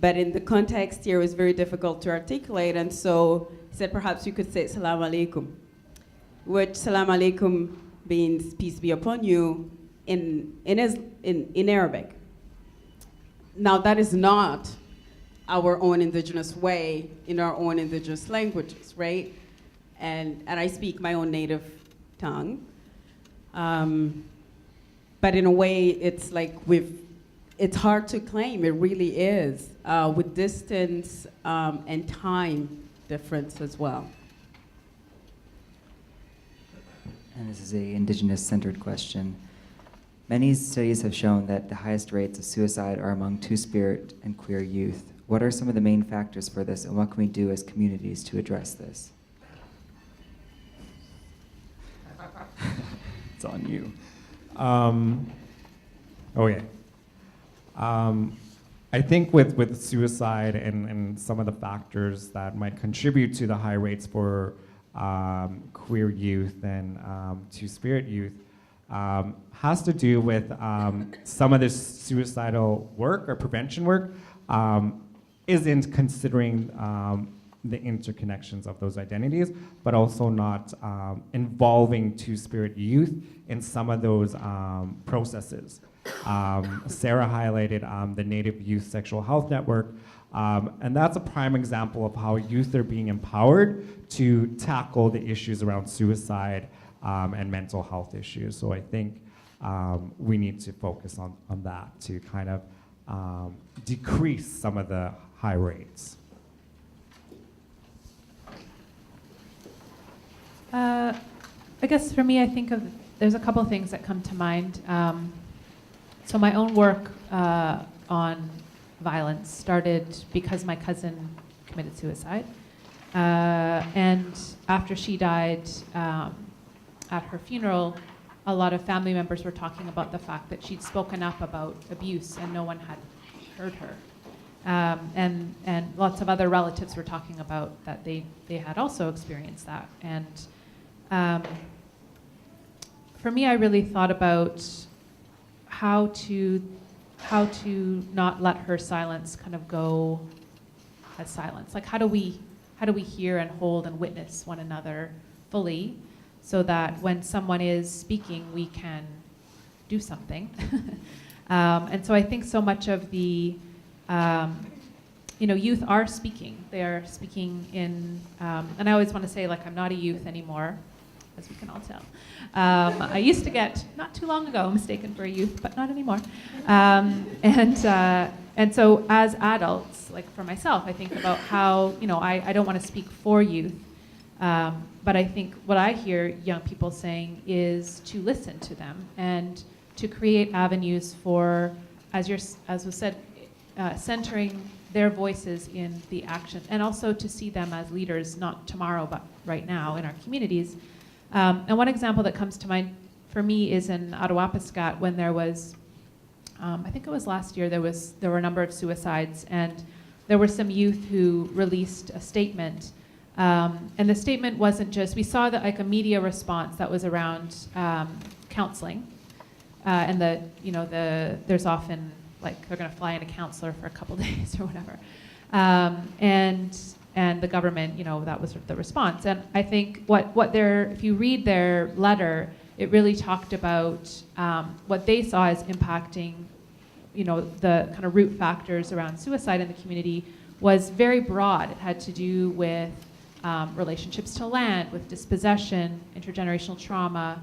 But in the context here, it was very difficult to articulate. And so he said, perhaps you could say salam alaikum, which salam alaikum means peace be upon you in Arabic. Now, that is not our own Indigenous way in our own Indigenous languages, right? And I speak my own native tongue. but in a way, it's like it's hard to claim. It really is, with distance and time difference as well. And this is a Indigenous-centered question. Many studies have shown that the highest rates of suicide are among Two-Spirit and queer youth. What are some of the main factors for this, and what can we do as communities to address this? It's on you. I think with suicide and some of the factors that might contribute to the high rates for queer youth and Two-Spirit youth has to do with some of this suicidal work or prevention work isn't considering the interconnections of those identities, but also not involving Two-Spirit youth in some of those processes. Sara highlighted the Native Youth Sexual Health Network, and that's a prime example of how youth are being empowered to tackle the issues around suicide and mental health issues. So I think we need to focus on that to kind of decrease some of the high rates. I guess for me, I think there's a couple things that come to mind. So my own work on violence started because my cousin committed suicide. And after she died, at her funeral, a lot of family members were talking about the fact that she'd spoken up about abuse and no one had heard her. And lots of other relatives were talking about that they had also experienced that. And for me, I really thought about how to not let her silence kind of go as silence. Like how do we hear and hold and witness one another fully, so that when someone is speaking, we can do something. And so I think so much of the youth are speaking. They are speaking in, and I always want to say, like, I'm not a youth anymore, as we can all tell. I used to get, not too long ago, mistaken for a youth, but not anymore. And so as adults, like for myself, I think about how, I don't want to speak for youth, but I think what I hear young people saying is to listen to them and to create avenues for, as was said, centering their voices in the action, and also to see them as leaders, not tomorrow, but right now in our communities. And one example that comes to mind for me is in Attawapiskat, when there was, I think it was last year, there were a number of suicides, and there were some youth who released a statement. And the statement wasn't just, we saw that like a media response that was around counseling, and there's often like they're going to fly in a counselor for a couple days or whatever, and the government, that was the response. And I think if you read their letter, it really talked about what they saw as impacting, the kind of root factors around suicide in the community was very broad. It had to do with relationships to land, with dispossession, intergenerational trauma,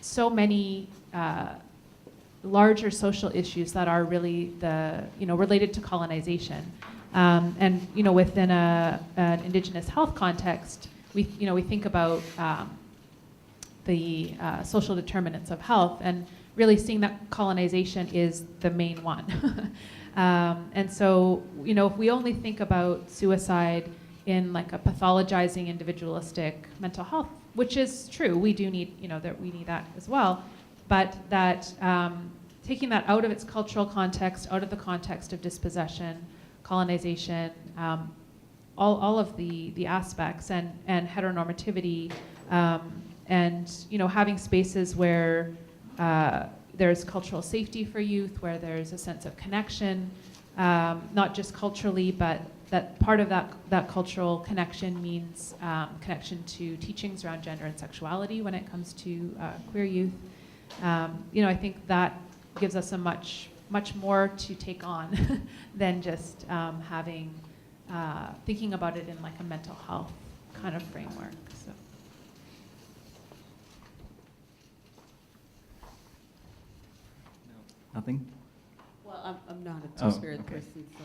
so many larger social issues that are really related to colonization. And within an Indigenous health context, we think about the social determinants of health, and really seeing that colonization is the main one. And so, if we only think about suicide in like a pathologizing, individualistic mental health, which is true, we do need, that we need that as well, but that taking that out of its cultural context, out of the context of dispossession, colonization, all of the aspects, and heteronormativity, and having spaces where there's cultural safety for youth, where there's a sense of connection, not just culturally, but that part of that cultural connection means connection to teachings around gender and sexuality when it comes to queer youth. I think that gives us a much more to take on than just thinking about it in like a mental health kind of framework. So. Nothing? Well, I'm not a Oh, two-spirit okay. person, so.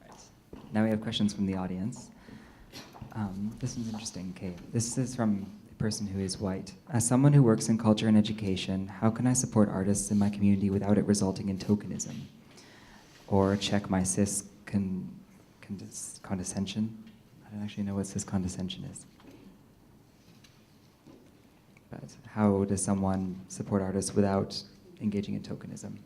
Right. Now we have questions from the audience. This one's interesting. Okay, this is from a person who is white. As someone who works in culture and education, how can I support artists in my community without it resulting in tokenism? Or check my cis condescension? I don't actually know what cis condescension is. But how does someone support artists without engaging in tokenism?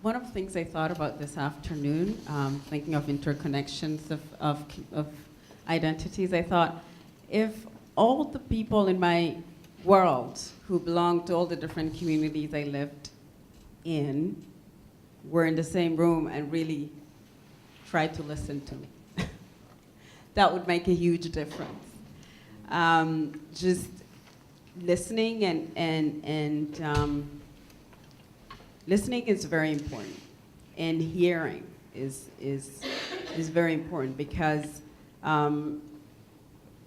One of the things I thought about this afternoon, thinking of interconnections of identities, I thought, if all the people in my world who belong to all the different communities I lived in were in the same room and really tried to listen to me, that would make a huge difference. Just listening and listening is very important, and hearing is very important because,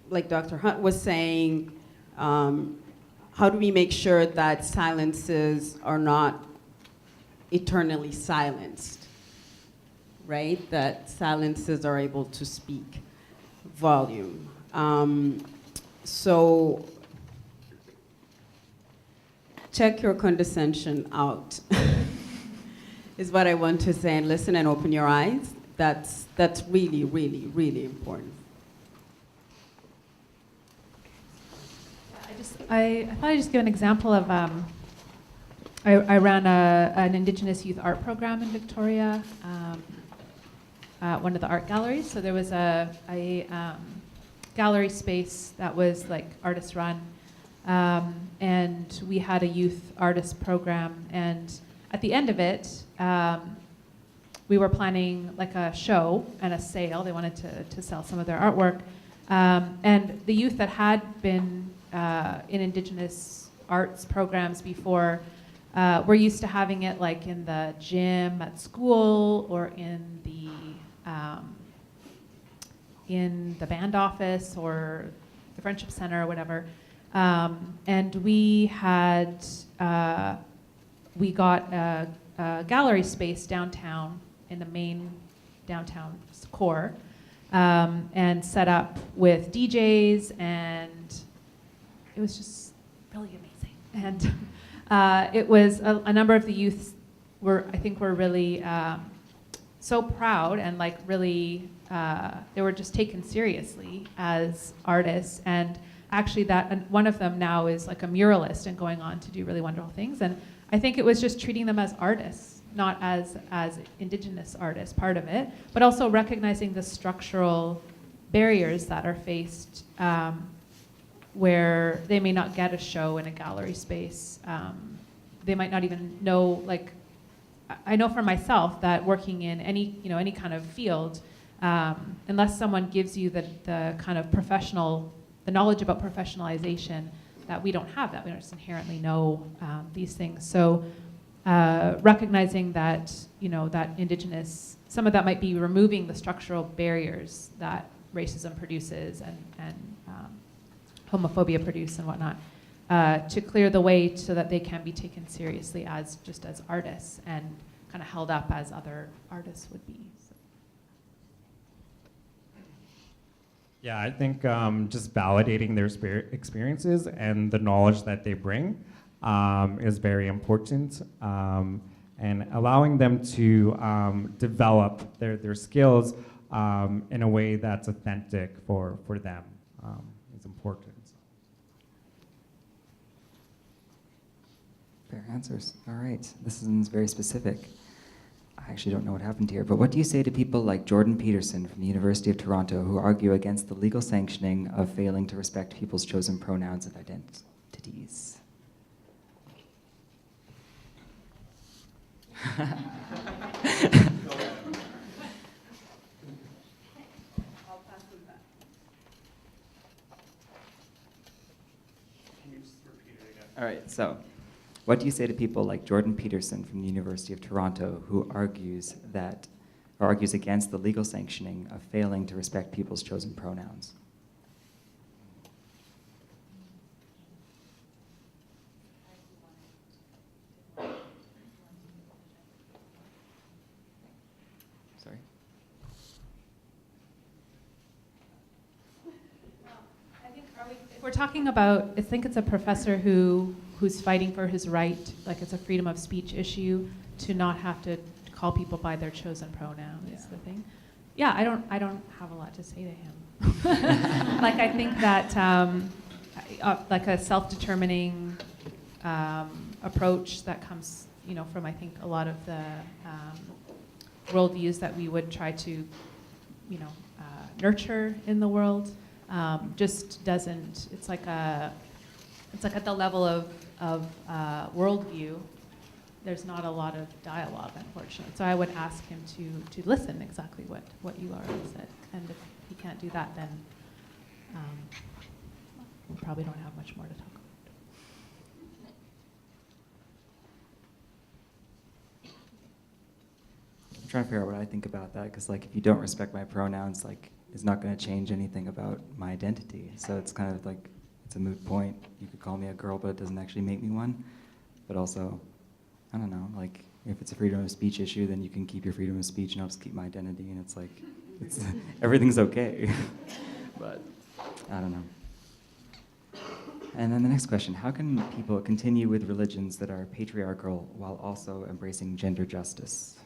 like Dr. Hunt was saying, how do we make sure that silences are not eternally silenced, right? That silences are able to speak volume. So check your condescension out, is what I want to say, and listen and open your eyes. That's really, really, really important. I thought I'd just give an example of, I ran an Indigenous youth art program in Victoria, at one of the art galleries. So there was a gallery space that was like artist run, and we had a youth artist program. And at the end of it, we were planning like a show and a sale. They wanted to sell some of their artwork. And the youth that had been in Indigenous arts programs before were used to having it like in the gym at school or in the band office or the Friendship Center or whatever. And we got a gallery space downtown in the main downtown core, and set up with DJs, and it was just really amazing. And it was a number of the youths were really so proud and like really they were just taken seriously as artists. And actually one of them now is like a muralist and going on to do really wonderful things. And I think it was just treating them as artists, not as Indigenous artists, part of it, but also recognizing the structural barriers that are faced where they may not get a show in a gallery space. They might not even know, like, I know for myself that working in any kind of field, unless someone gives you the kind of the knowledge about professionalization, that we don't have that. We don't just inherently know these things. So recognizing that, that Indigenous, some of that might be removing the structural barriers that racism produces and homophobia produce and whatnot, to clear the way so that they can be taken seriously as artists and kind of held up as other artists would be. So. Yeah, I think just validating their experiences and the knowledge that they bring is very important, and allowing them to develop their skills in a way that's authentic for them is important. Fair answers. All right. This one's very specific. I actually don't know what happened here, but what do you say to people like Jordan Peterson from the University of Toronto who argue against the legal sanctioning of failing to respect people's chosen pronouns and identities? All right, so what do you say to people like Jordan Peterson from the University of Toronto who argues against the legal sanctioning of failing to respect people's chosen pronouns? Sorry. If we're talking about, I think it's a professor who's fighting for his right, like it's a freedom of speech issue, to not have to call people by their chosen pronoun is the thing. Yeah, I don't have a lot to say to him. Like I think that like a self-determining approach that comes, from I think a lot of the worldviews that we would try to, nurture in the world. Just doesn't. It's like at the level of worldview. There's not a lot of dialogue, unfortunately. So I would ask him to listen exactly what you already said. And if he can't do that, then we probably don't have much more to talk about. I'm trying to figure out what I think about that, because like if you don't respect my pronouns, like it's not going to change anything about my identity. So it's kind of like, it's a moot point. You could call me a girl, but it doesn't actually make me one. But also, I don't know, like if it's a freedom of speech issue, then you can keep your freedom of speech and I'll just keep my identity, and it's like, everything's okay. But I don't know. And then the next question, how can people continue with religions that are patriarchal while also embracing gender justice?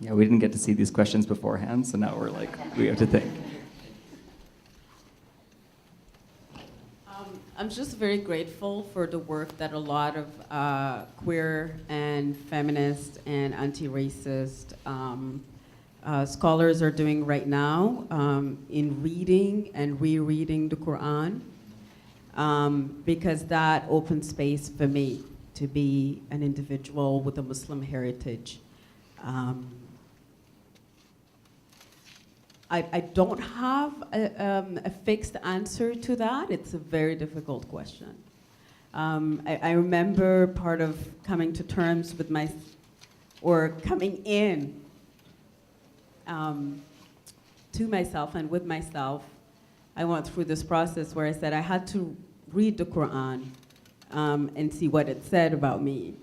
Yeah, we didn't get to see these questions beforehand, so now we're like, we have to think. I'm just very grateful for the work that a lot of queer and feminist and anti-racist scholars are doing right now in reading and rereading the Quran, because that opens space for me to be an individual with a Muslim heritage. I don't have a fixed answer to that. It's a very difficult question. I remember part of coming to terms with coming in to myself and with myself. I went through this process where I said I had to read the Quran and see what it said about me.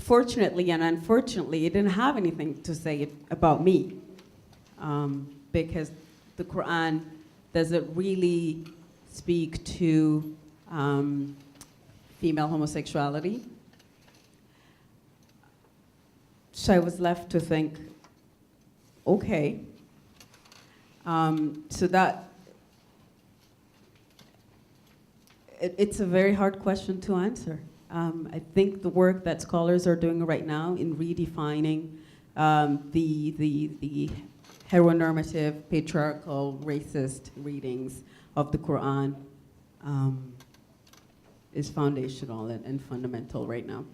Fortunately and unfortunately, it didn't have anything to say about me, because the Quran doesn't really speak to female homosexuality. So I was left to think, okay, so that it's a very hard question to answer. I think the work that scholars are doing right now in redefining the heteronormative, patriarchal, racist readings of the Quran is foundational and fundamental right now.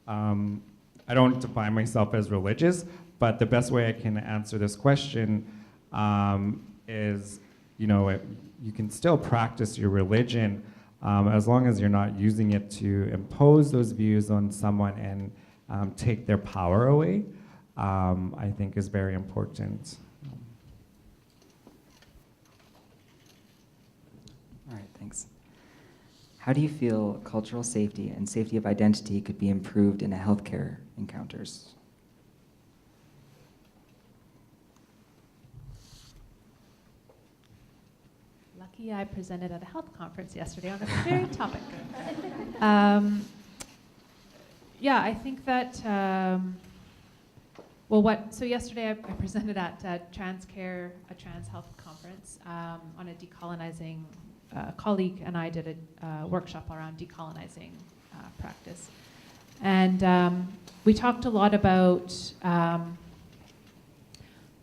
I don't define myself as religious, but the best way I can answer this question is, you can still practice your religion as long as you're not using it to impose those views on someone and take their power away, I think is very important. All right, thanks. How do you feel cultural safety and safety of identity could be improved in a healthcare encounters? Lucky I presented at a health conference yesterday on this very topic. Yeah, I think that, so yesterday I presented at TransCare, a trans health conference, on a decolonizing, colleague and I did a workshop around decolonizing practice. And we talked a lot about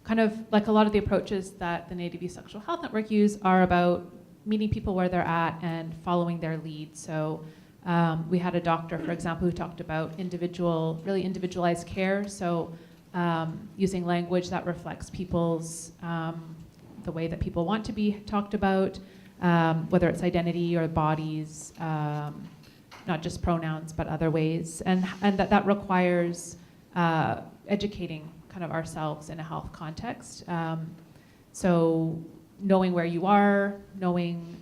kind of like a lot of the approaches that the Native Youth Sexual Health Network use are about meeting people where they're at and following their lead. So we had a doctor, for example, who talked about really individualized care. So using language that reflects people's, the way that people want to be talked about, whether it's identity or bodies, not just pronouns, but other ways. And that requires educating kind of ourselves in a health context. So knowing where you are, knowing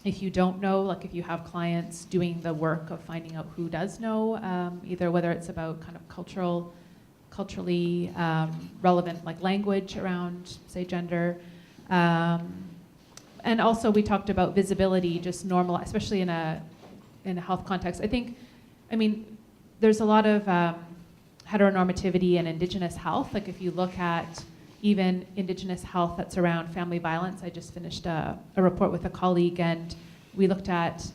if you don't know, like if you have clients, doing the work of finding out who does know, either whether it's about kind of culturally relevant like language around, say, gender. And also we talked about visibility, just normal, especially in a health context. I mean, there's a lot of heteronormativity in Indigenous health. Like if you look at even Indigenous health that's around family violence. I just finished a report with a colleague, and we looked at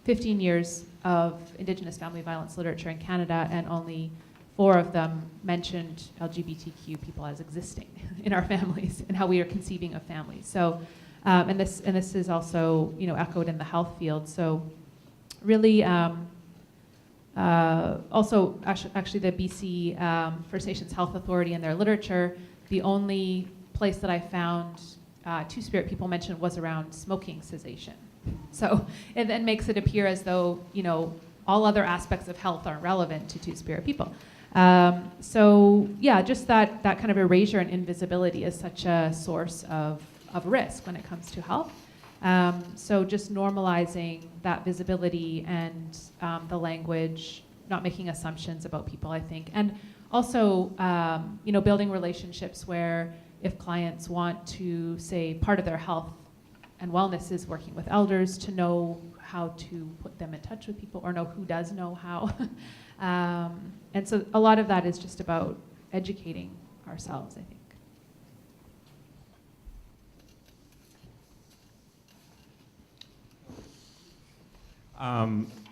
15 years of Indigenous family violence literature in Canada, and only 4 of them mentioned LGBTQ people as existing in our families and how we are conceiving of families. So, and this is also, you know, echoed in the health field. So, really, also actually the BC First Nations Health Authority in their literature, the only place that I found Two-Spirit people mentioned was around smoking cessation. So it then makes it appear as though, you know, all other aspects of health aren't relevant to Two-Spirit people. So yeah, just that kind of erasure and invisibility is such a source of risk when it comes to health. So just normalizing that visibility and the language, not making assumptions about people, I think. And also, you know, building relationships where if clients want to, say, part of their health and wellness is working with elders, to know how to put them in touch with people or know who does know how. And so a lot of that is just about educating ourselves, I think.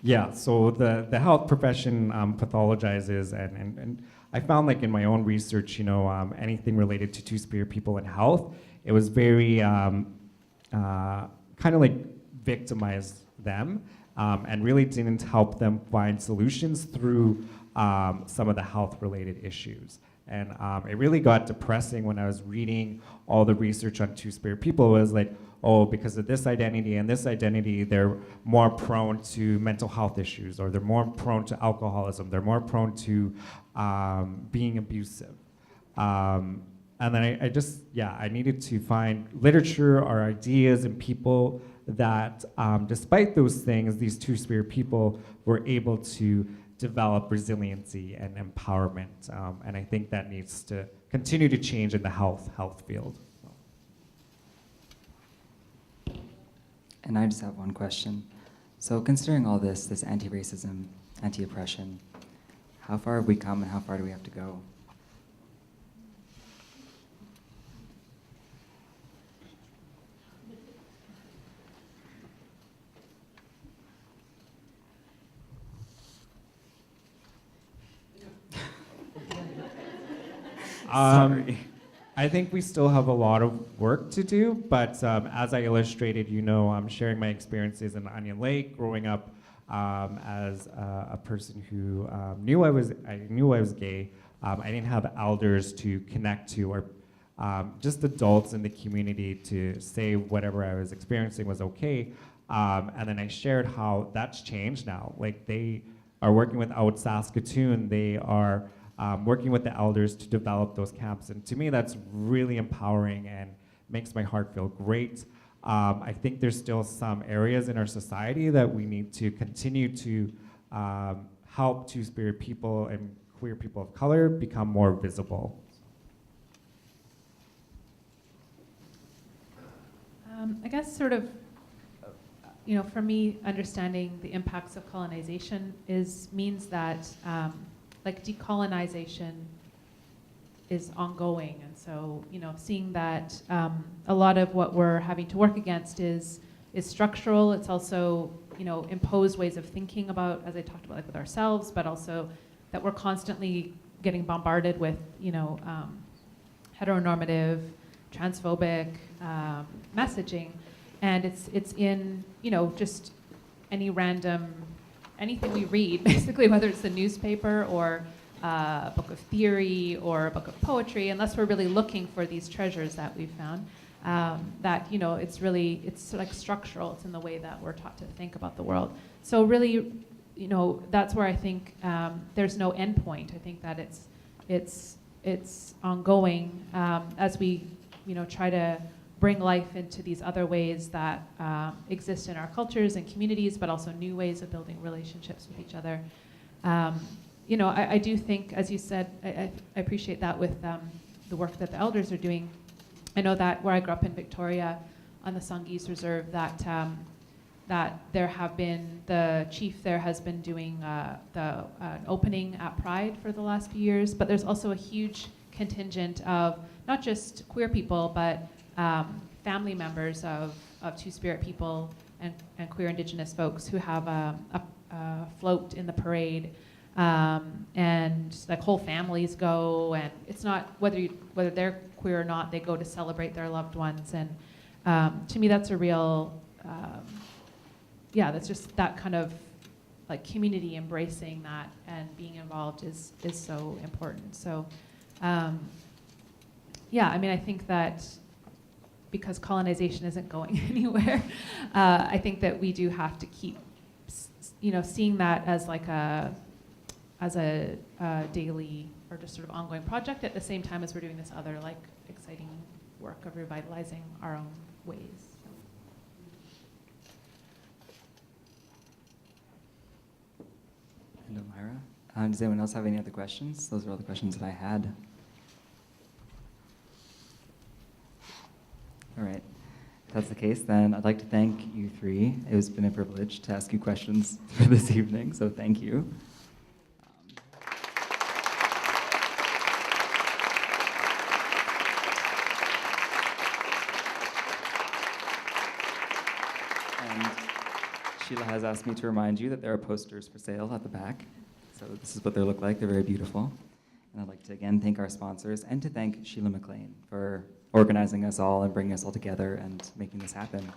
Yeah, so the health profession pathologizes, and I found, like, in my own research, you know, anything related to Two-Spirit people and health, it was very kind of like victimized them, and really didn't help them find solutions through some of the health-related issues. And it really got depressing when I was reading all the research on Two-Spirit people. It was like, oh, because of this identity and this identity, they're more prone to mental health issues, or they're more prone to alcoholism, they're more prone to being abusive. And then I just, yeah, I needed to find literature or ideas and people that, despite those things, these Two-Spirit people were able to develop resiliency and empowerment. And I think that needs to continue to change in the health field. And I just have one question. So considering all this anti-racism, anti-oppression, how far have we come and how far do we have to go? Sorry. I think we still have a lot of work to do, but as I illustrated, you know, I'm sharing my experiences in Onion Lake, growing up as a person who knew I was gay. I didn't have elders to connect to, or just adults in the community to say whatever I was experiencing was okay. And then I shared how that's changed now. Like, they are working with Out Saskatoon. They are working with the elders to develop those camps. And to me, that's really empowering and makes my heart feel great. I think there's still some areas in our society that we need to continue to help Two-Spirit people and queer people of color become more visible. I guess sort of, you know, for me, understanding the impacts of colonization means that like decolonization is ongoing. And so, you know, seeing that a lot of what we're having to work against is structural. It's also, you know, imposed ways of thinking about, as I talked about, like with ourselves, but also that we're constantly getting bombarded with, you know, heteronormative, transphobic messaging. And it's in, you know, just anything we read, basically, whether it's the newspaper or a book of theory or a book of poetry, unless we're really looking for these treasures that we've found, that, you know, it's like structural. It's in the way that we're taught to think about the world. So really, you know, that's where I think there's no end point. I think that it's ongoing as we try to bring life into these other ways that exist in our cultures and communities, but also new ways of building relationships with each other. I do think, as you said, I appreciate that with the work that the elders are doing. I know that where I grew up in Victoria, on the Sunghees Reserve, that there have been, the chief there has been doing the opening at Pride for the last few years, but there's also a huge contingent of not just queer people, but family members of Two-Spirit people and queer Indigenous folks who have a float in the parade, and like whole families go, and it's not whether they're queer or not, they go to celebrate their loved ones, and to me that's a real that's just that kind of like community embracing that and being involved is so important. So I think that because colonization isn't going anywhere, I think that we do have to keep seeing that as like a daily or just sort of ongoing project at the same time as we're doing this other like exciting work of revitalizing our own ways. And Elmira, does anyone else have any other questions? Those are all the questions that I had. All right. If that's the case, then I'd like to thank you three. It has been a privilege to ask you questions for this evening, so thank you. And Sheila has asked me to remind you that there are posters for sale at the back. So this is what they look like. They're very beautiful. And I'd like to again thank our sponsors and to thank Sheila McLean for organizing us all and bringing us all together and making this happen.